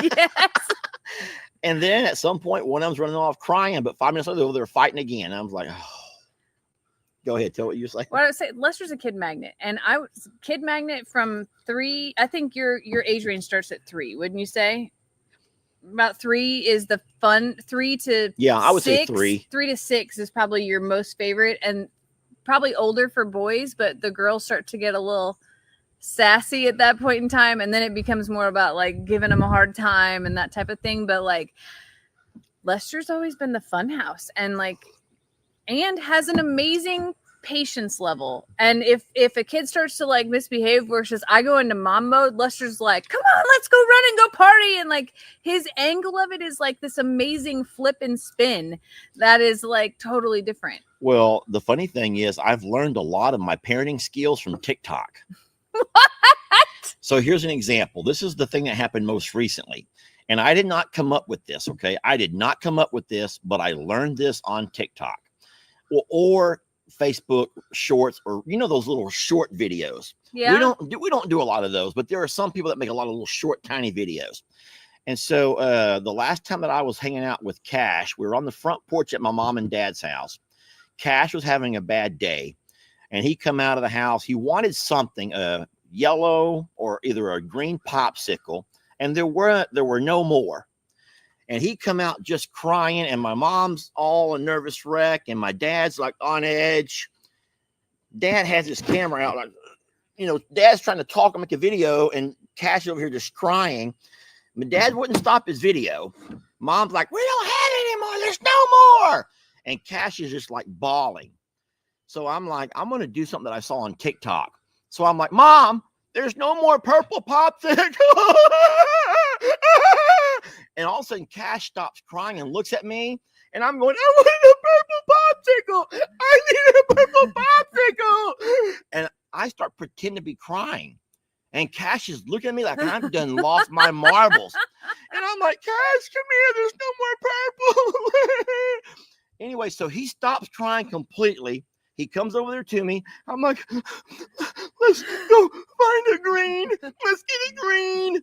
yes. And then at some point, one of them's running off crying, but 5 minutes later, they're fighting again. And I was like, oh. Go ahead. Tell what you say. What I would say, Lester's a kid magnet, and I was kid magnet from 3. I think your age range starts at 3, wouldn't you say? About 3 is the fun. 3 to I would 6, say 3. 3 to 6 is probably your most favorite, and probably older for boys, but the girls start to get a little sassy at that point in time, and then it becomes more about like giving them a hard time and that type of thing. But like Lester's always been the fun house, and has an amazing patience level. And if a kid starts to like misbehave versus I go into mom mode, Lester's like, come on, let's go run and go party. And like his angle of it is like this amazing flip and spin that is like totally different. Well, the funny thing is I've learned a lot of my parenting skills from TikTok. What? So here's an example. This is the thing that happened most recently. And I did not come up with this. Okay. I did not come up with this, but I learned this on TikTok or Facebook shorts, or those little short videos. Yeah. We don't do a lot of those, but there are some people that make a lot of little short, tiny videos. And so the last time that I was hanging out with Cash, we were on the front porch at my mom and dad's house. Cash was having a bad day, and he come out of the house. He wanted something, yellow or either a green popsicle, and there were no more. And he come out just crying, and my mom's all a nervous wreck, and my dad's like on edge. Dad has his camera out, like, Dad's trying to talk and make a video, and Cash over here just crying. My dad wouldn't stop his video. Mom's like, we don't have it anymore. There's no more. And Cash is just like bawling. So I'm like, I'm going to do something that I saw on TikTok. So I'm like, Mom, there's no more purple popsicle. And all of a sudden, Cash stops crying and looks at me. And I'm going, I want a purple popsicle. I need a purple popsicle. And I start pretending to be crying. And Cash is looking at me like I've done lost my marbles. And I'm like, Cash, come here. There's no more purple. Anyway, so he stops crying completely. He comes over there to me. I'm like, let's go find a green. Let's get a green.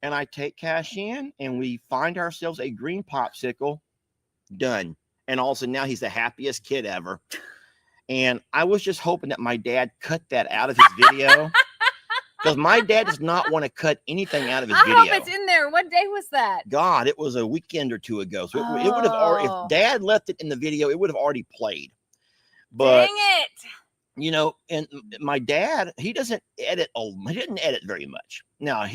And I take Cash in, and we find ourselves a green popsicle. Done. And all of a sudden, now he's the happiest kid ever. And I was just hoping that my dad cut that out of his video. Because my dad does not want to cut anything out of his video. I hope it's in there. What day was that? God, it was a weekend or two ago. So it would have already, if Dad left it in the video, it would have already played. But, dang it. And my dad, he doesn't edit. He didn't edit very much. Now,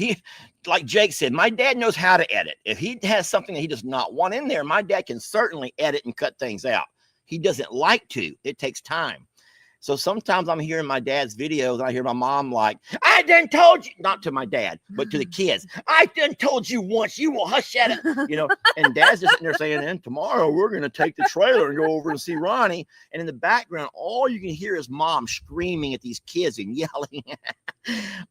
like Jake said, my dad knows how to edit. If he has something that he does not want in there, my dad can certainly edit and cut things out. He doesn't like to. It takes time. So sometimes I'm hearing my dad's videos, and I hear my mom like, I done told you, not to my dad, but to the kids, I done told you once, you will hush at it, and Dad's just sitting there saying, and tomorrow we're going to take the trailer and go over and see Ronnie. And in the background, all you can hear is Mom screaming at these kids and yelling.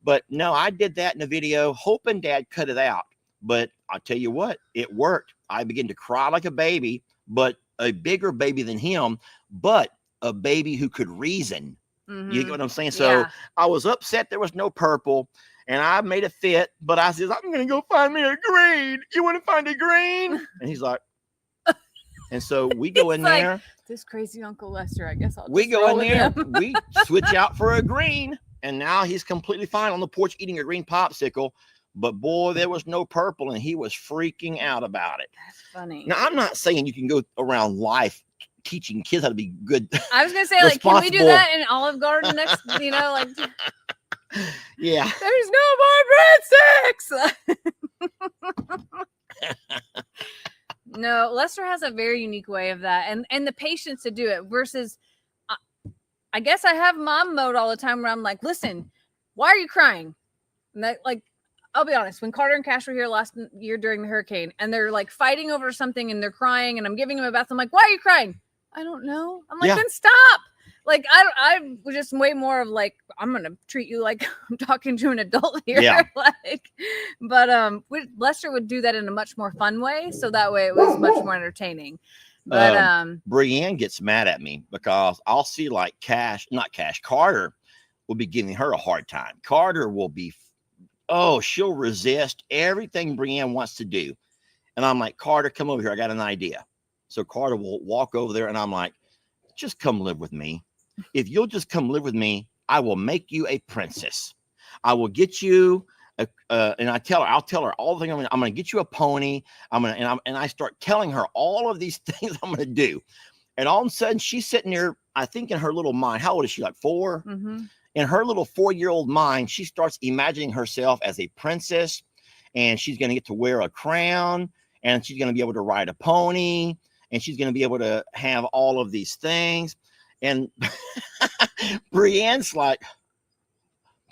But no, I did that in the video, hoping Dad cut it out. But I'll tell you what, it worked. I began to cry like a baby, but a bigger baby than him, but a baby who could reason. Mm-hmm. You get what I'm saying? So I was upset there was no purple, and I made a fit, but I said, I'm going to go find me a green. You want to find a green? And he's like, and so we go in there. Like, this crazy Uncle Lester, I guess we go in there. We switch out for a green, and now he's completely fine on the porch eating a green popsicle. But boy, there was no purple, and he was freaking out about it. That's funny. Now, I'm not saying you can go around life teaching kids how to be good. I was gonna say, like, can we do that in Olive Garden next? Like, yeah. There's no more breadsticks. No, Lester has a very unique way of that, and the patience to do it. Versus, I guess I have mom mode all the time where I'm like, listen, why are you crying? And that, like, I'll be honest. When Carter and Cash were here last year during the hurricane, and they're like fighting over something, and they're crying, and I'm giving them a bath. I'm like, "Why are you crying?" I don't know. I'm like, "Then stop." Like I was just way more of like, I'm gonna treat you like I'm talking to an adult here. Yeah. Like, but Lester would do that in a much more fun way, so that way it was much more entertaining. But Brienne gets mad at me because I'll see like Carter will be giving her a hard time. Carter will be, she'll resist everything Brienne wants to do. And I'm like, Carter, come over here. I got an idea. So Carter will walk over there and I'm like, just come live with me. If you'll just come live with me, I will make you a princess. I will get you and I'll tell her all the things. I'm going to get you a pony. And I start telling her all of these things I'm going to do. And all of a sudden she's sitting there, I think in her little mind, how old is she? Like 4? mm-hmm. In her little 4-year-old mind, she starts imagining herself as a princess, and she's going to get to wear a crown, and she's going to be able to ride a pony, and she's going to be able to have all of these things. And Brienne's like,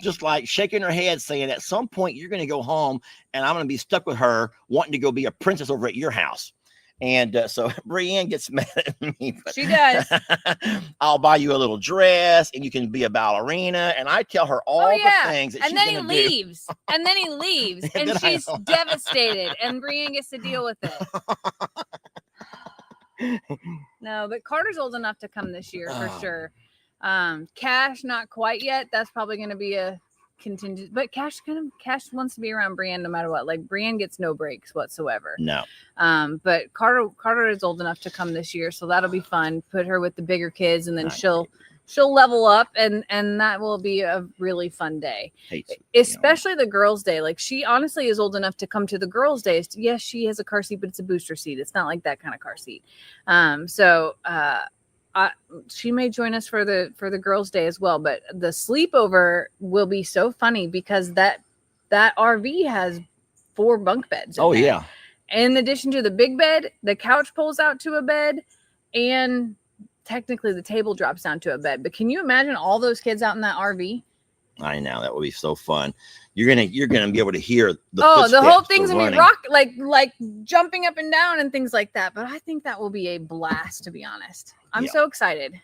just like shaking her head saying, at some point you're going to go home and I'm going to be stuck with her wanting to go be a princess over at your house. And so Brienne gets mad at me. She does. I'll buy you a little dress and you can be a ballerina. And I tell her all the things that she's going to do. And then he leaves. And then he leaves. And she's devastated. And Brienne gets to deal with it. No, but Carter's old enough to come this year for sure. Cash, not quite yet. That's probably going to be a contingent. But Cash wants to be around Brienne no matter what. Like Brienne gets no breaks whatsoever. No. But Carter is old enough to come this year, so that'll be fun. Put her with the bigger kids, and then she'll level up, and that will be a really fun day. Especially the girls' day. Like she honestly is old enough to come to the girls' day. Yes, she has a car seat, but it's a booster seat. It's not like that kind of car seat. She may join us for the girls' day as well. But the sleepover will be so funny because that RV has 4 bunk beds. Oh yeah. In addition to the big bed, the couch pulls out to a bed, and technically the table drops down to a bed. But can you imagine all those kids out in that RV? I know, that would be so fun. You're gonna be able to hear the whole thing's gonna be rock like jumping up and down and things like that. But I think that will be a blast, to be honest. I'm so excited.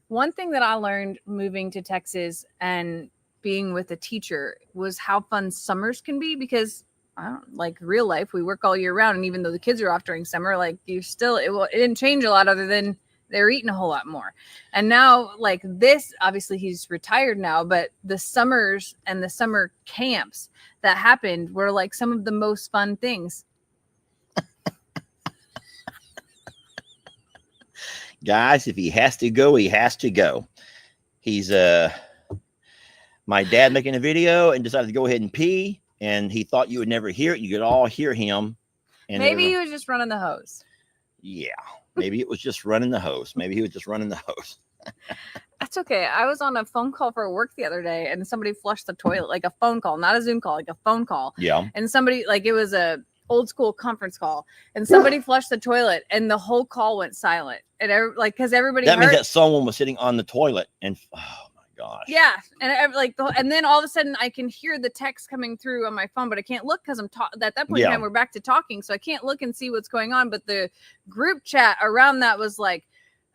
One thing that I learned moving to Texas and being with a teacher was how fun summers can be, because I don't like real life. We work all year round, and even though the kids are off during summer, like it didn't change a lot other than they're eating a whole lot more. And now, like this, obviously he's retired now, but the summers and the summer camps that happened were like some of the most fun things. Guys, if he has to go, he has to go. He's my dad making a video and decided to go ahead and pee, and he thought you would never hear it. You could all hear him. And maybe he was just running the hose. Yeah. Maybe it was just running the hose. Maybe he was just running the hose. That's okay. I was on a phone call for work the other day, and somebody flushed the toilet, like a phone call, not a Zoom call, like a phone call. Yeah. And somebody, like it was a old school conference call, and somebody flushed the toilet, and the whole call went silent. And because everybody that heard, means that someone was sitting on the toilet, and oh my gosh. Yeah, and and then all of a sudden I can hear the text coming through on my phone, but I can't look because I'm at that point in time we're back to talking, so I can't look and see what's going on. But the group chat around that was like,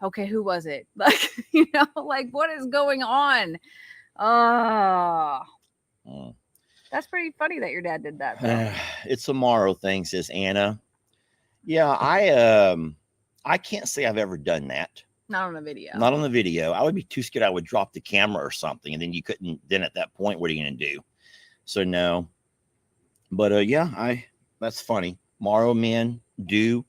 okay, who was it? Like, like what is going on? That's pretty funny that your dad did that. It's a Morrow thing, says Anna. Yeah, I can't say I've ever done that. Not on a video. Not on the video. I would be too scared I would drop the camera or something, and then you couldn't. Then at that point, what are you going to do? So no. But yeah, that's funny. Morrow men do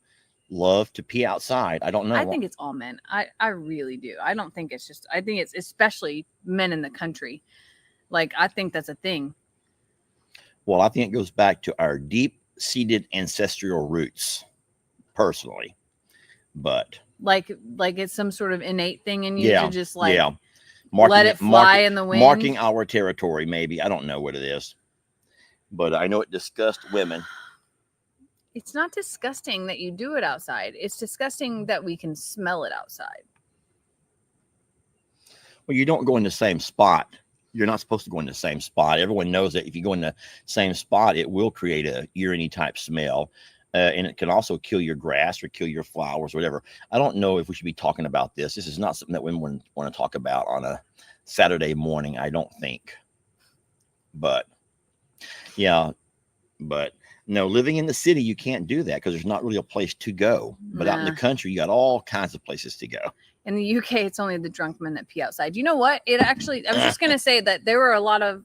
love to pee outside. I don't know. I think it's all men. I really do. I don't think it's just. I think it's especially men in the country. Like I think that's a thing. Well, I think it goes back to our deep-seated ancestral roots, personally. But like it's some sort of innate thing in you to just like let it fly in the wind, marking our territory. Maybe I don't know what it is, but I know it disgusts women. It's not disgusting that you do it outside. It's disgusting that we can smell it outside. Well, you don't go in the same spot You're not supposed to go in the same spot. Everyone knows that if you go in the same spot, it will create a urine type smell. And it can also kill your grass or kill your flowers, whatever. I don't know if we should be talking about this. This is not something that women want to talk about on a Saturday morning, I don't think. But yeah, but no, living in the city, you can't do that because there's not really a place to go. But out in the Nah. country, you got all kinds of places to go. In the UK, it's only the drunk men that pee outside. You know what? It actually, I was just going to say that there were a lot of,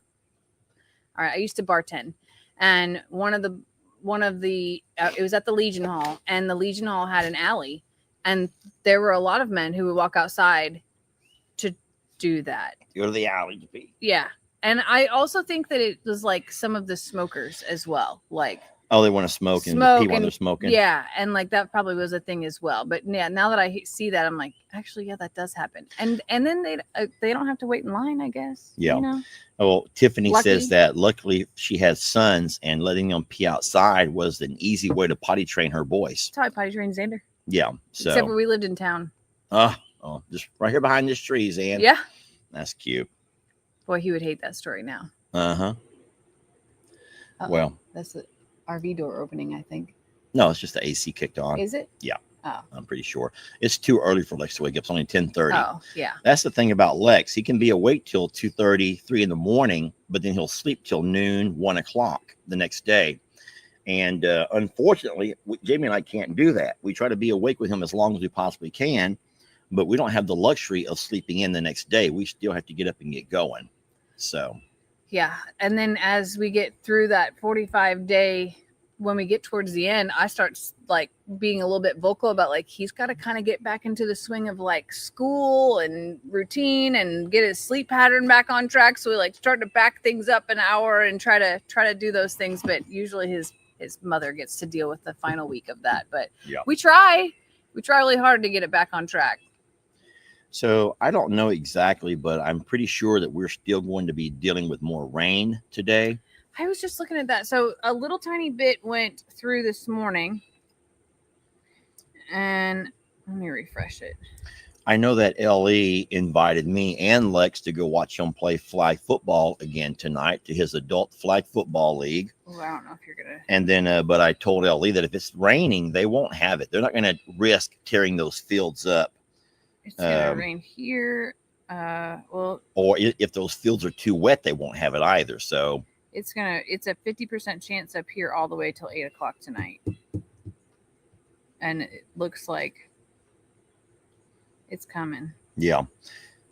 all right, I used to bartend, and one of the, it was at the Legion Hall, and the Legion Hall had an alley, and there were a lot of men who would walk outside to do that. Go to the alley to pee. Yeah. And I also think that it was like some of the smokers as well. Like, oh, they want to smoke and pee while they're smoking. Yeah. And like that probably was a thing as well. But yeah, now that I see that, I'm like, actually, yeah, that does happen. And then they don't have to wait in line, I guess. Yeah. You know? Well, Tiffany Lucky. says that luckily she has sons and letting them pee outside was an easy way to potty train her boys. That's how I potty trained Xander. Yeah. So, except for we lived in town. Oh, just right here behind this tree, Zan. Yeah. That's cute. Boy, he would hate that story now. Uh-huh. Well, that's the RV door opening, I think. No, it's just the AC kicked on. Is it? Yeah. Oh. I'm pretty sure. It's too early for Lex to wake up. It's only 10:30. Oh, yeah. That's the thing about Lex. He can be awake till 2:30, 3 in the morning, but then he'll sleep till noon, 1 o'clock the next day. And unfortunately, Jamie and I can't do that. We try to be awake with him as long as we possibly can, but we don't have the luxury of sleeping in the next day. We still have to get up and get going. So. Yeah. And then as we get through that 45-day, when we get towards the end, I start like being a little bit vocal about like he's got to kind of get back into the swing of like school and routine and get his sleep pattern back on track. So we like start to back things up an hour and try to do those things. But usually his mother gets to deal with the final week of that. But yeah, we try really hard to get it back on track. So I don't know exactly, but I'm pretty sure that we're still going to be dealing with more rain today. I was just looking at that. So a little tiny bit went through this morning. And let me refresh it. I know that LE invited me and Lex to go watch him play flag football again tonight to his adult flag football league. Oh, I don't know if you're going to. And then, but I told LE that if it's raining, they won't have it. They're not going to risk tearing those fields up. It's going to rain here. Well, or if those fields are too wet, they won't have it either. So. It's a 50% chance up here all the way till 8 o'clock tonight. And it looks like it's coming. Yeah.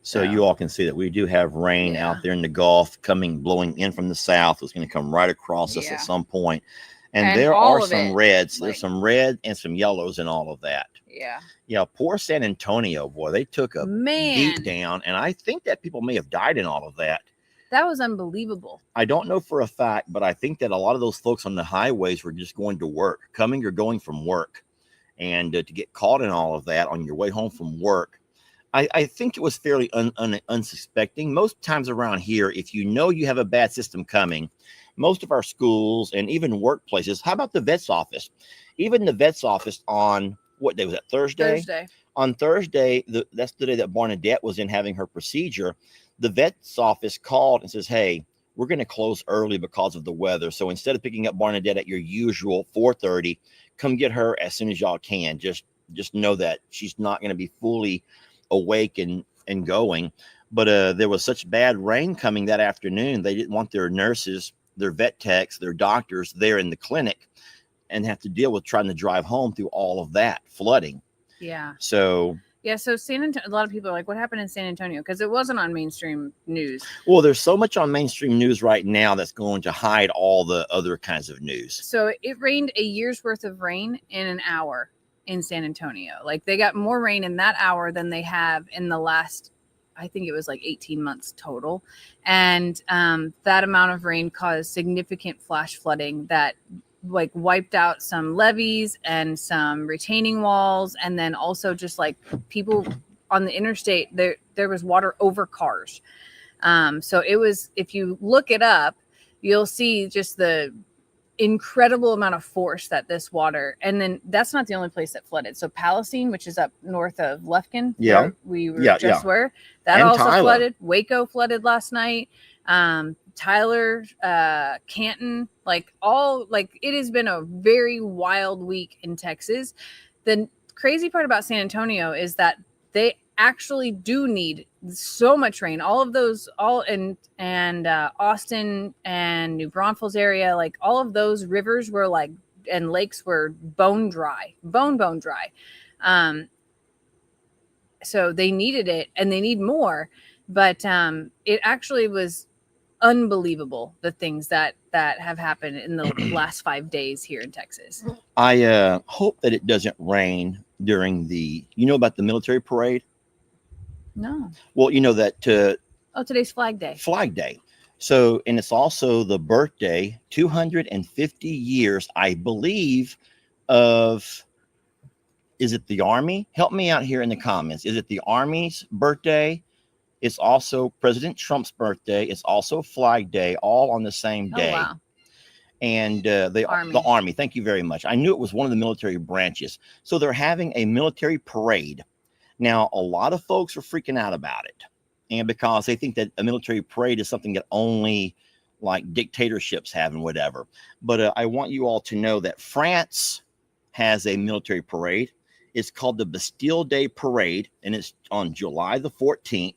So you all can see that we do have rain out there in the Gulf blowing in from the south. It's going to come right across us at some point. And there are some reds. There's some red and some yellows and all of that. Yeah. Yeah. Poor San Antonio, boy. They took a beat down. And I think that people may have died in all of that. That was unbelievable. I don't know for a fact, but I think that a lot of those folks on the highways were just going to work, coming or going from work. And to get caught in all of that on your way home from work, I think it was fairly unsuspecting. Most times around here, if you know you have a bad system coming, most of our schools and even workplaces, how about the vet's office? Even the vet's office on, what day was that, Thursday? Thursday. On Thursday, that's the day that Barnadette was in having her procedure. The vet's office called and says, hey, we're going to close early because of the weather. So instead of picking up Barnadette at your usual 4:30, come get her as soon as y'all can. Just know that she's not going to be fully awake and going. But there was such bad rain coming that afternoon. They didn't want their nurses, their vet techs, their doctors there in the clinic and have to deal with trying to drive home through all of that flooding. Yeah. So San Antonio, a lot of people are like, what happened in San Antonio? Because it wasn't on mainstream news. Well, there's so much on mainstream news right now that's going to hide all the other kinds of news. So it rained a year's worth of rain in an hour in San Antonio. Like they got more rain in that hour than they have in the last, I think it was like 18 months total. And that amount of rain caused significant flash flooding that like wiped out some levees and some retaining walls, and then also just like people on the interstate, there was water over cars. So it was, if you look it up, you'll see just the incredible amount of force that this water, and then that's not the only place that flooded. So Palestine, which is up north of Lufkin, where we were were, that and also Tyler. flooded. Waco flooded last night. Tyler, Canton, it has been a very wild week in Texas. The crazy part about San Antonio is that they actually do need so much rain. All of those, Austin and New Braunfels area, like all of those rivers were and lakes were bone dry. So they needed it, and they need more. But it actually was unbelievable, the things that have happened in the last 5 days here in Texas. I hope that it doesn't rain during about the military parade. No. Well, that today's Flag Day. So, and it's also the birthday, 250 years, I believe, of, is it the Army? Help me out here in the comments. Is it the Army's birthday? It's also President Trump's birthday. It's also Flag Day, all on the same day. Oh, wow. And the Army, thank you very much. I knew it was one of the military branches. So they're having a military parade. Now, a lot of folks are freaking out about it. And because they think that a military parade is something that only like dictatorships have and whatever. But I want you all to know that France has a military parade. It's called the Bastille Day Parade, and it's on July the 14th.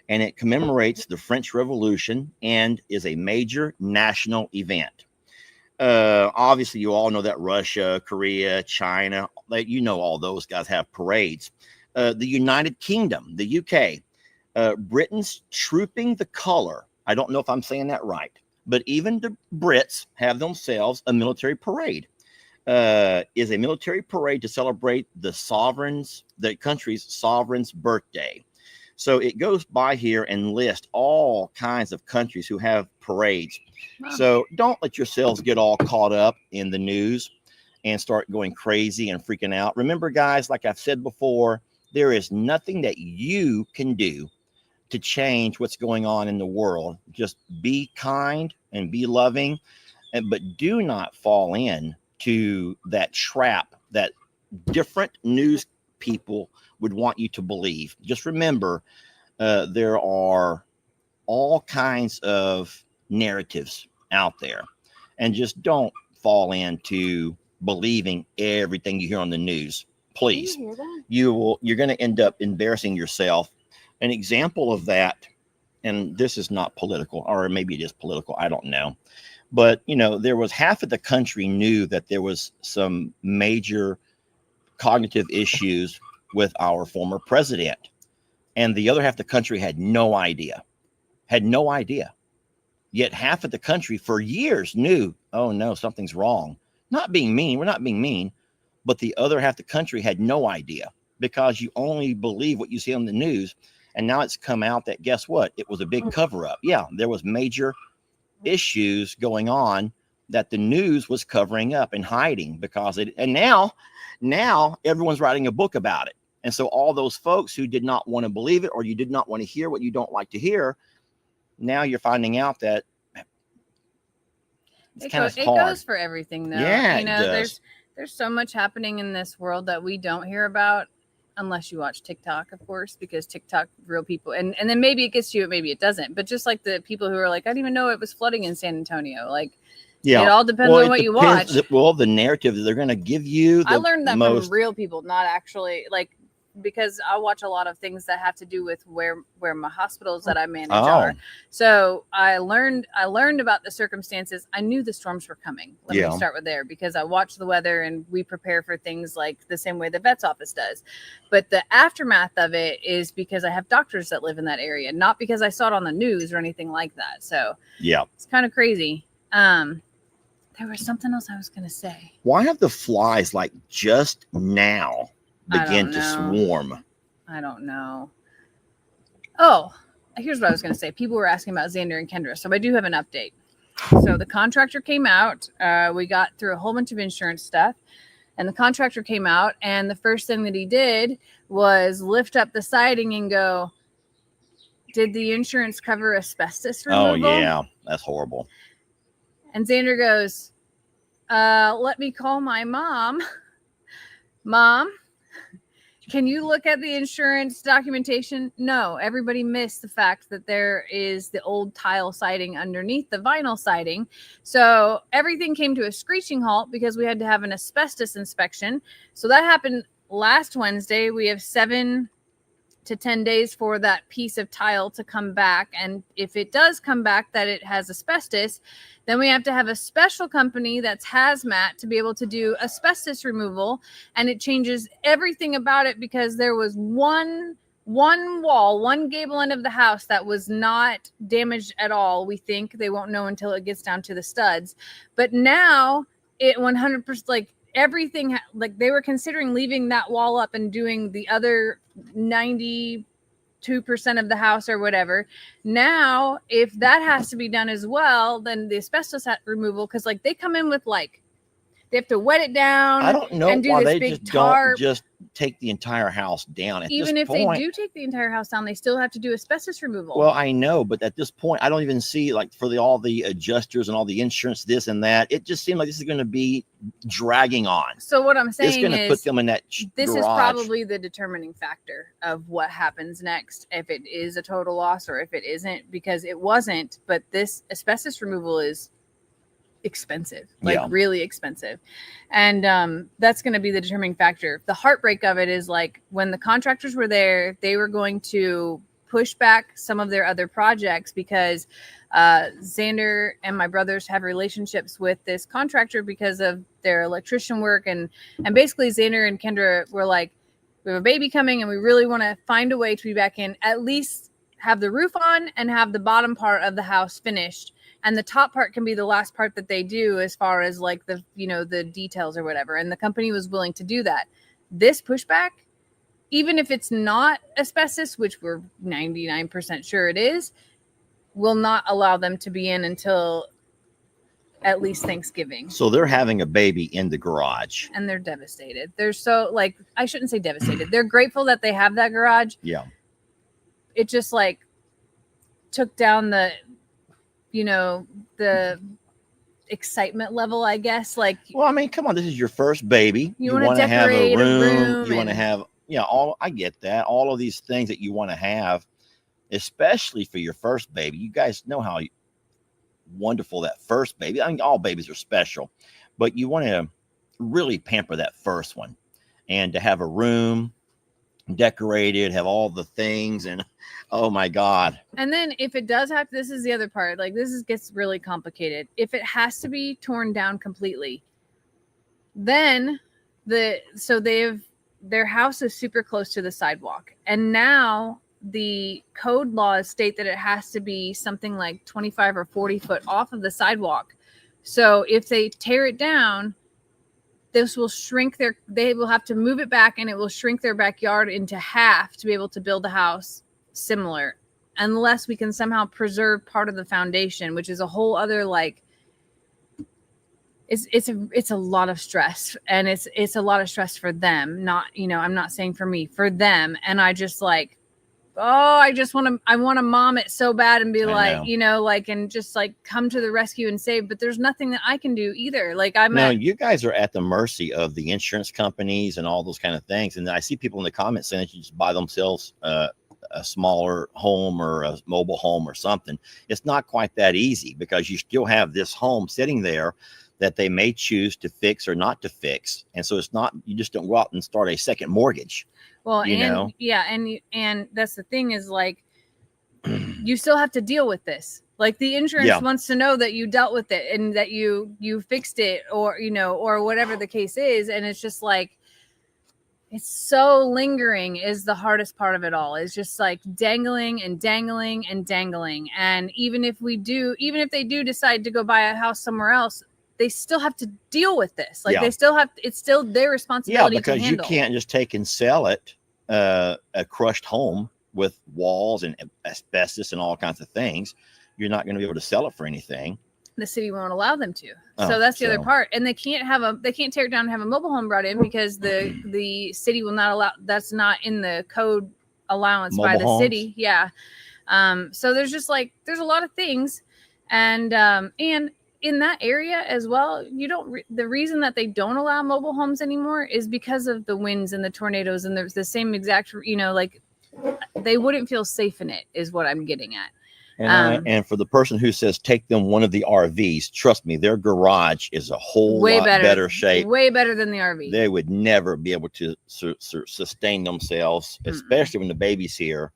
And it commemorates the French Revolution and is a major national event. Obviously, you all know that Russia, Korea, China, all those guys have parades. The United Kingdom, the UK, Britain's Trooping the Colour. I don't know if I'm saying that right, but even the Brits have themselves a military parade. Is a military parade to celebrate the country's sovereign's birthday. So it goes by here and lists all kinds of countries who have parades. Wow. So don't let yourselves get all caught up in the news and start going crazy and freaking out. Remember, guys, like I've said before, there is nothing that you can do to change what's going on in the world. Just be kind and be loving, but do not fall in to that trap that different news people would want you to believe. Just remember, there are all kinds of narratives out there, and just don't fall into believing everything you hear on the news. Please, you're going to end up embarrassing yourself. An example of that, and this is not political, or maybe it is political, I don't know, but there was half of the country knew that there was some major cognitive issues with our former president, and the other half of the country had no idea. Yet half of the country for years knew, oh no, something's wrong. Not being mean, we're not being mean, but the other half of the country had no idea, because you only believe what you see on the news. And now it's come out that, guess what? It was a big cover up. Yeah, there was major issues going on that the news was covering up and hiding, and now everyone's writing a book about it. And so all those folks who did not want to believe it, or you did not want to hear what you don't like to hear, now you're finding out that it goes for everything, though. Yeah, it does. There's so much happening in this world that we don't hear about unless you watch TikTok, of course, because TikTok, real people, and then maybe it gets to you, maybe it doesn't. But just like the people who are like, I didn't even know it was flooding in San Antonio. Like, yeah, it all depends on what you watch. The narrative that they're going to give you. I learned that from real people, not actually because I watch a lot of things that have to do with where my hospitals that I manage are. So I learned about the circumstances. I knew the storms were coming. Let me start with there, because I watch the weather and we prepare for things like the same way the vet's office does. But the aftermath of it is because I have doctors that live in that area, not because I saw it on the news or anything like that. So yeah, it's kind of crazy. There was something else I was going to say. Why have the flies just now begin to swarm? I don't know. Oh, here's what I was going to say. People were asking about Xander and Kendra. So I do have an update. So the contractor came out. We got through a whole bunch of insurance stuff, and the contractor came out, and the first thing that he did was lift up the siding and go, did the insurance cover asbestos removal? Oh, yeah. That's horrible. And Xander goes, let me call my mom. Mom, can you look at the insurance documentation? No, everybody missed the fact that there is the old tile siding underneath the vinyl siding. So everything came to a screeching halt because we had to have an asbestos inspection. So that happened last Wednesday. We have 7 to 10 days for that piece of tile to come back. And if it does come back that it has asbestos, then we have to have a special company that's hazmat to be able to do asbestos removal. And it changes everything about it because there was one wall, one gable end of the house that was not damaged at all. We think they won't know until it gets down to the studs. But now it 100%, like everything, like they were considering leaving that wall up and doing the other 92% of the house or whatever. Now, if that has to be done as well, then the asbestos removal, because like they come in with like, they have to wet it down. I don't know and do why this they big just tarp. don't just take the entire house down. Even if they do take the entire house down, they still have to do asbestos removal. Well, I know, but at this point, I don't even see like for all the adjusters and all the insurance, this and that. It just seems like this is going to be dragging on. So what I'm saying it's going to put them in that this garage. Is probably the determining factor of what happens next, if it is a total loss or if it isn't, because it wasn't. But this asbestos removal is expensive, like really expensive, and that's going to be the determining factor. The heartbreak of it is like when the contractors were there, they were going to push back some of their other projects because Xander and my brothers have relationships with this contractor because of their electrician work, and basically Xander and Kendra were like, we have a baby coming and we really want to find a way to be back in, at least have the roof on and have the bottom part of the house finished. And the top part can be the last part that they do as far as like the, you know, the details or whatever. And the company was willing to do that. This pushback, even if it's not asbestos, which we're 99% sure it is, will not allow them to be in until at least Thanksgiving. So they're having a baby in the garage. And they're devastated. They're so like, I shouldn't say devastated. They're grateful that they have that garage. Yeah. It just like took down the, you know, the excitement level, I guess. Like, well, I mean, come on, this is your first baby. You want to have a room. You want to have, I get that. All of these things that you want to have, especially for your first baby. You guys know how wonderful that first baby. I mean, all babies are special, but you want to really pamper that first one, and to have a room decorated, have all the things, and oh my God. And then if it does have, this is the other part, like gets really complicated. If it has to be torn down completely, then their house is super close to the sidewalk. And now the code laws state that it has to be something like 25 or 40 foot off of the sidewalk. So if they tear it down, this will shrink they will have to move it back, and it will shrink their backyard into half to be able to build a house similar, unless we can somehow preserve part of the foundation, which is a whole other, like, it's a lot of stress, and it's a lot of stress for them. Not, I'm not saying for me, for them. And I just like, I want to mom it so bad and be like, and just like come to the rescue and save, but there's nothing that I can do either. Like you guys are at the mercy of the insurance companies and all those kind of things. And I see people in the comments saying that you just buy themselves a smaller home or a mobile home or something. It's not quite that easy, because you still have this home sitting there that they may choose to fix or not to fix. And so it's not, you just don't go out and start a second mortgage. Well, and that's the thing is, like, you still have to deal with this. Like, the insurance wants to know that you dealt with it and that you fixed it, or, or whatever the case is. And it's just like, it's so lingering is the hardest part of it all. It's just like dangling and dangling and dangling. And even if they do decide to go buy a house somewhere else, they still have to deal with this. Like, they still have, it's still their responsibility to handle. Yeah, because you can't just take and sell it, a crushed home with walls and asbestos and all kinds of things. You're not going to be able to sell it for anything. The city won't allow them to. So that's the other part. And they can't tear it down and have a mobile home brought in, because the city will not allow, that's not in the code allowance by the city. Yeah. So there's just like, there's a lot of things. And in that area as well, the reason that they don't allow mobile homes anymore is because of the winds and the tornadoes, and there's the same exact, like they wouldn't feel safe in it, is what I'm getting at. And for the person who says take them one of the RVs, trust me, their garage is a whole lot better shape. Way better than the RV. They would never be able to sustain themselves, especially when the baby's here,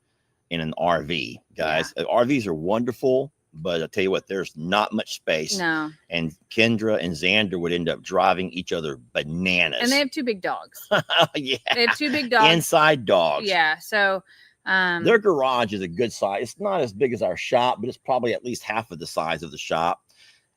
in an RV, guys. Yeah. RVs are wonderful, but I'll tell you what, there's not much space. No. And Kendra and Xander would end up driving each other bananas. And they have 2 big dogs. Yeah. They have 2 big dogs. Inside dogs. Yeah. So their garage is a good size. It's not as big as our shop, but it's probably at least half of the size of the shop.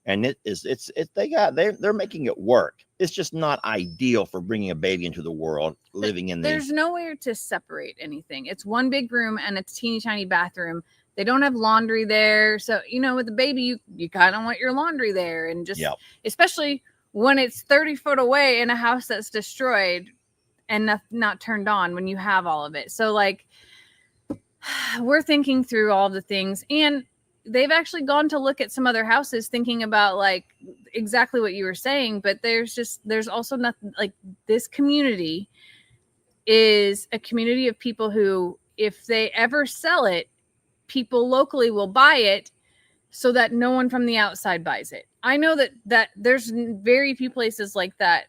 And they're making it work. It's just not ideal for bringing a baby into the world, living in There's nowhere to separate anything. It's one big room and a teeny tiny bathroom. They don't have laundry there. So, with the baby, you kind of want your laundry there. And just, especially when it's 30 foot away in a house that's destroyed and not turned on, when you have all of it. So like, we're thinking through all the things, and they've actually gone to look at some other houses thinking about like exactly what you were saying. But there's also nothing like this community is a community of people who, if they ever sell it, people locally will buy it so that no one from the outside buys it. I know that there's very few places like that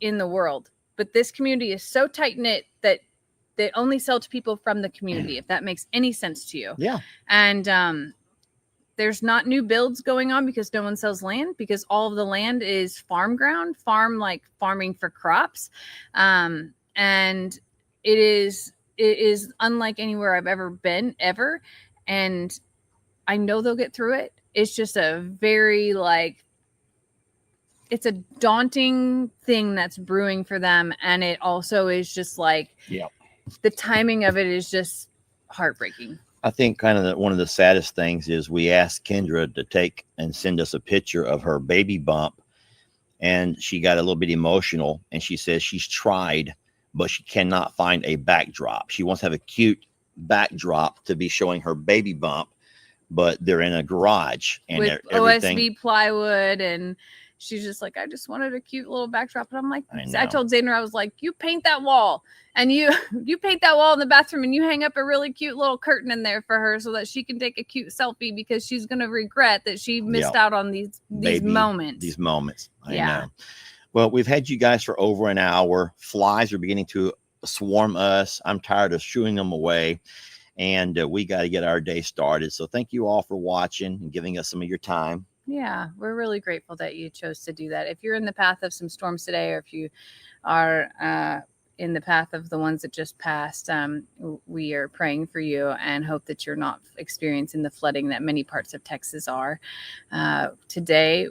in the world, but this community is so tight knit that they only sell to people from the community, if that makes any sense to you. Yeah. And there's not new builds going on because no one sells land, because all of the land is farm ground, like farming for crops. And it is unlike anywhere I've ever been, ever. And I know they'll get through it. It's just a very it's a daunting thing that's brewing for them. And it also is just the timing of it is just heartbreaking. I think kind of one of the saddest things is we asked Kendra to take and send us a picture of her baby bump, and she got a little bit emotional, and she says she's tried, but she cannot find a backdrop. She wants to have a cute backdrop to be showing her baby bump, but they're in a garage and with OSB plywood, and she's just like, I just wanted a cute little backdrop. And I'm like, I told Xander, I was like, you paint that wall, and you paint that wall in the bathroom, and you hang up a really cute little curtain in there for her so that she can take a cute selfie, because she's going to regret that she missed out on these moments. These moments. I know. Well, we've had you guys for over an hour. Flies are beginning to swarm us. I'm tired of shooing them away, and we got to get our day started. So thank you all for watching and giving us some of your time. Yeah, we're really grateful that you chose to do that. If you're in the path of some storms today, or if you are in the path of the ones that just passed, we are praying for you and hope that you're not experiencing the flooding that many parts of Texas are. Today,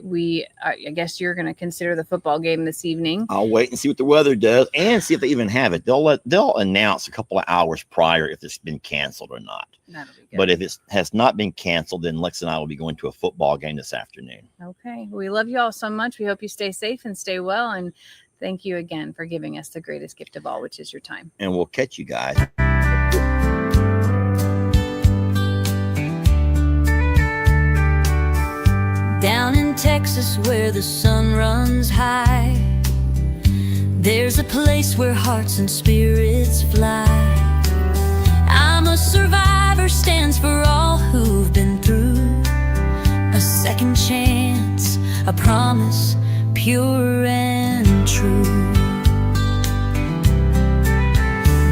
I guess you're going to consider the football game this evening. I'll wait and see what the weather does, and see if they even have it. They'll announce a couple of hours prior if it's been canceled or not. That'll be good. But if it has not been canceled, then Lex and I will be going to a football game this afternoon. Okay. We love you all so much. We hope you stay safe and stay well. And thank you again for giving us the greatest gift of all, which is your time. And we'll catch you guys. Down in Texas where the sun runs high, there's a place where hearts and spirits fly. I'm a survivor stands for all who've been through. A second chance, a promise, pure and true.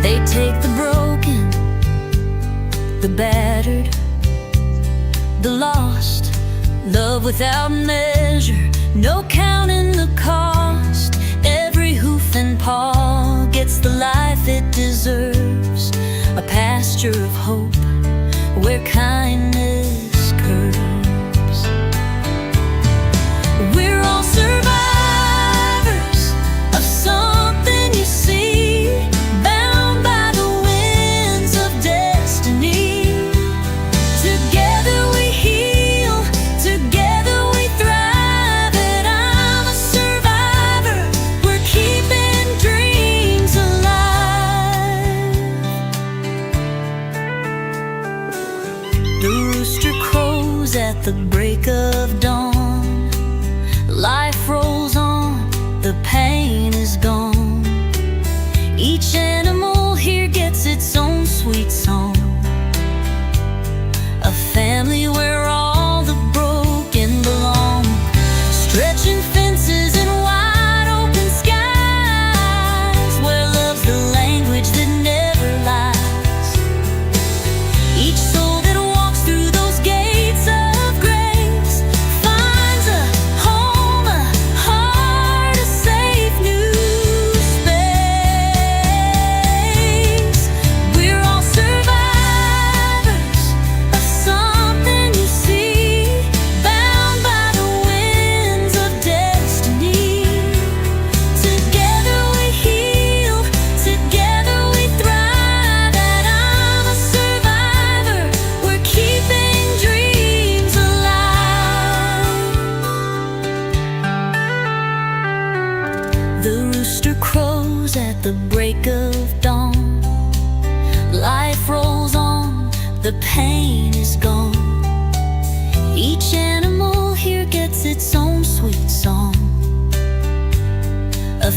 They take the broken, the battered, the lost, love without measure, no counting the cost. Every hoof and paw gets the life it deserves, a pasture of hope where kindness curves. We're all survivors of something you see, bound by the winds of destiny. Together we heal, together we thrive, and I'm a survivor. pain is gone. Each animal here gets its own sweet song. A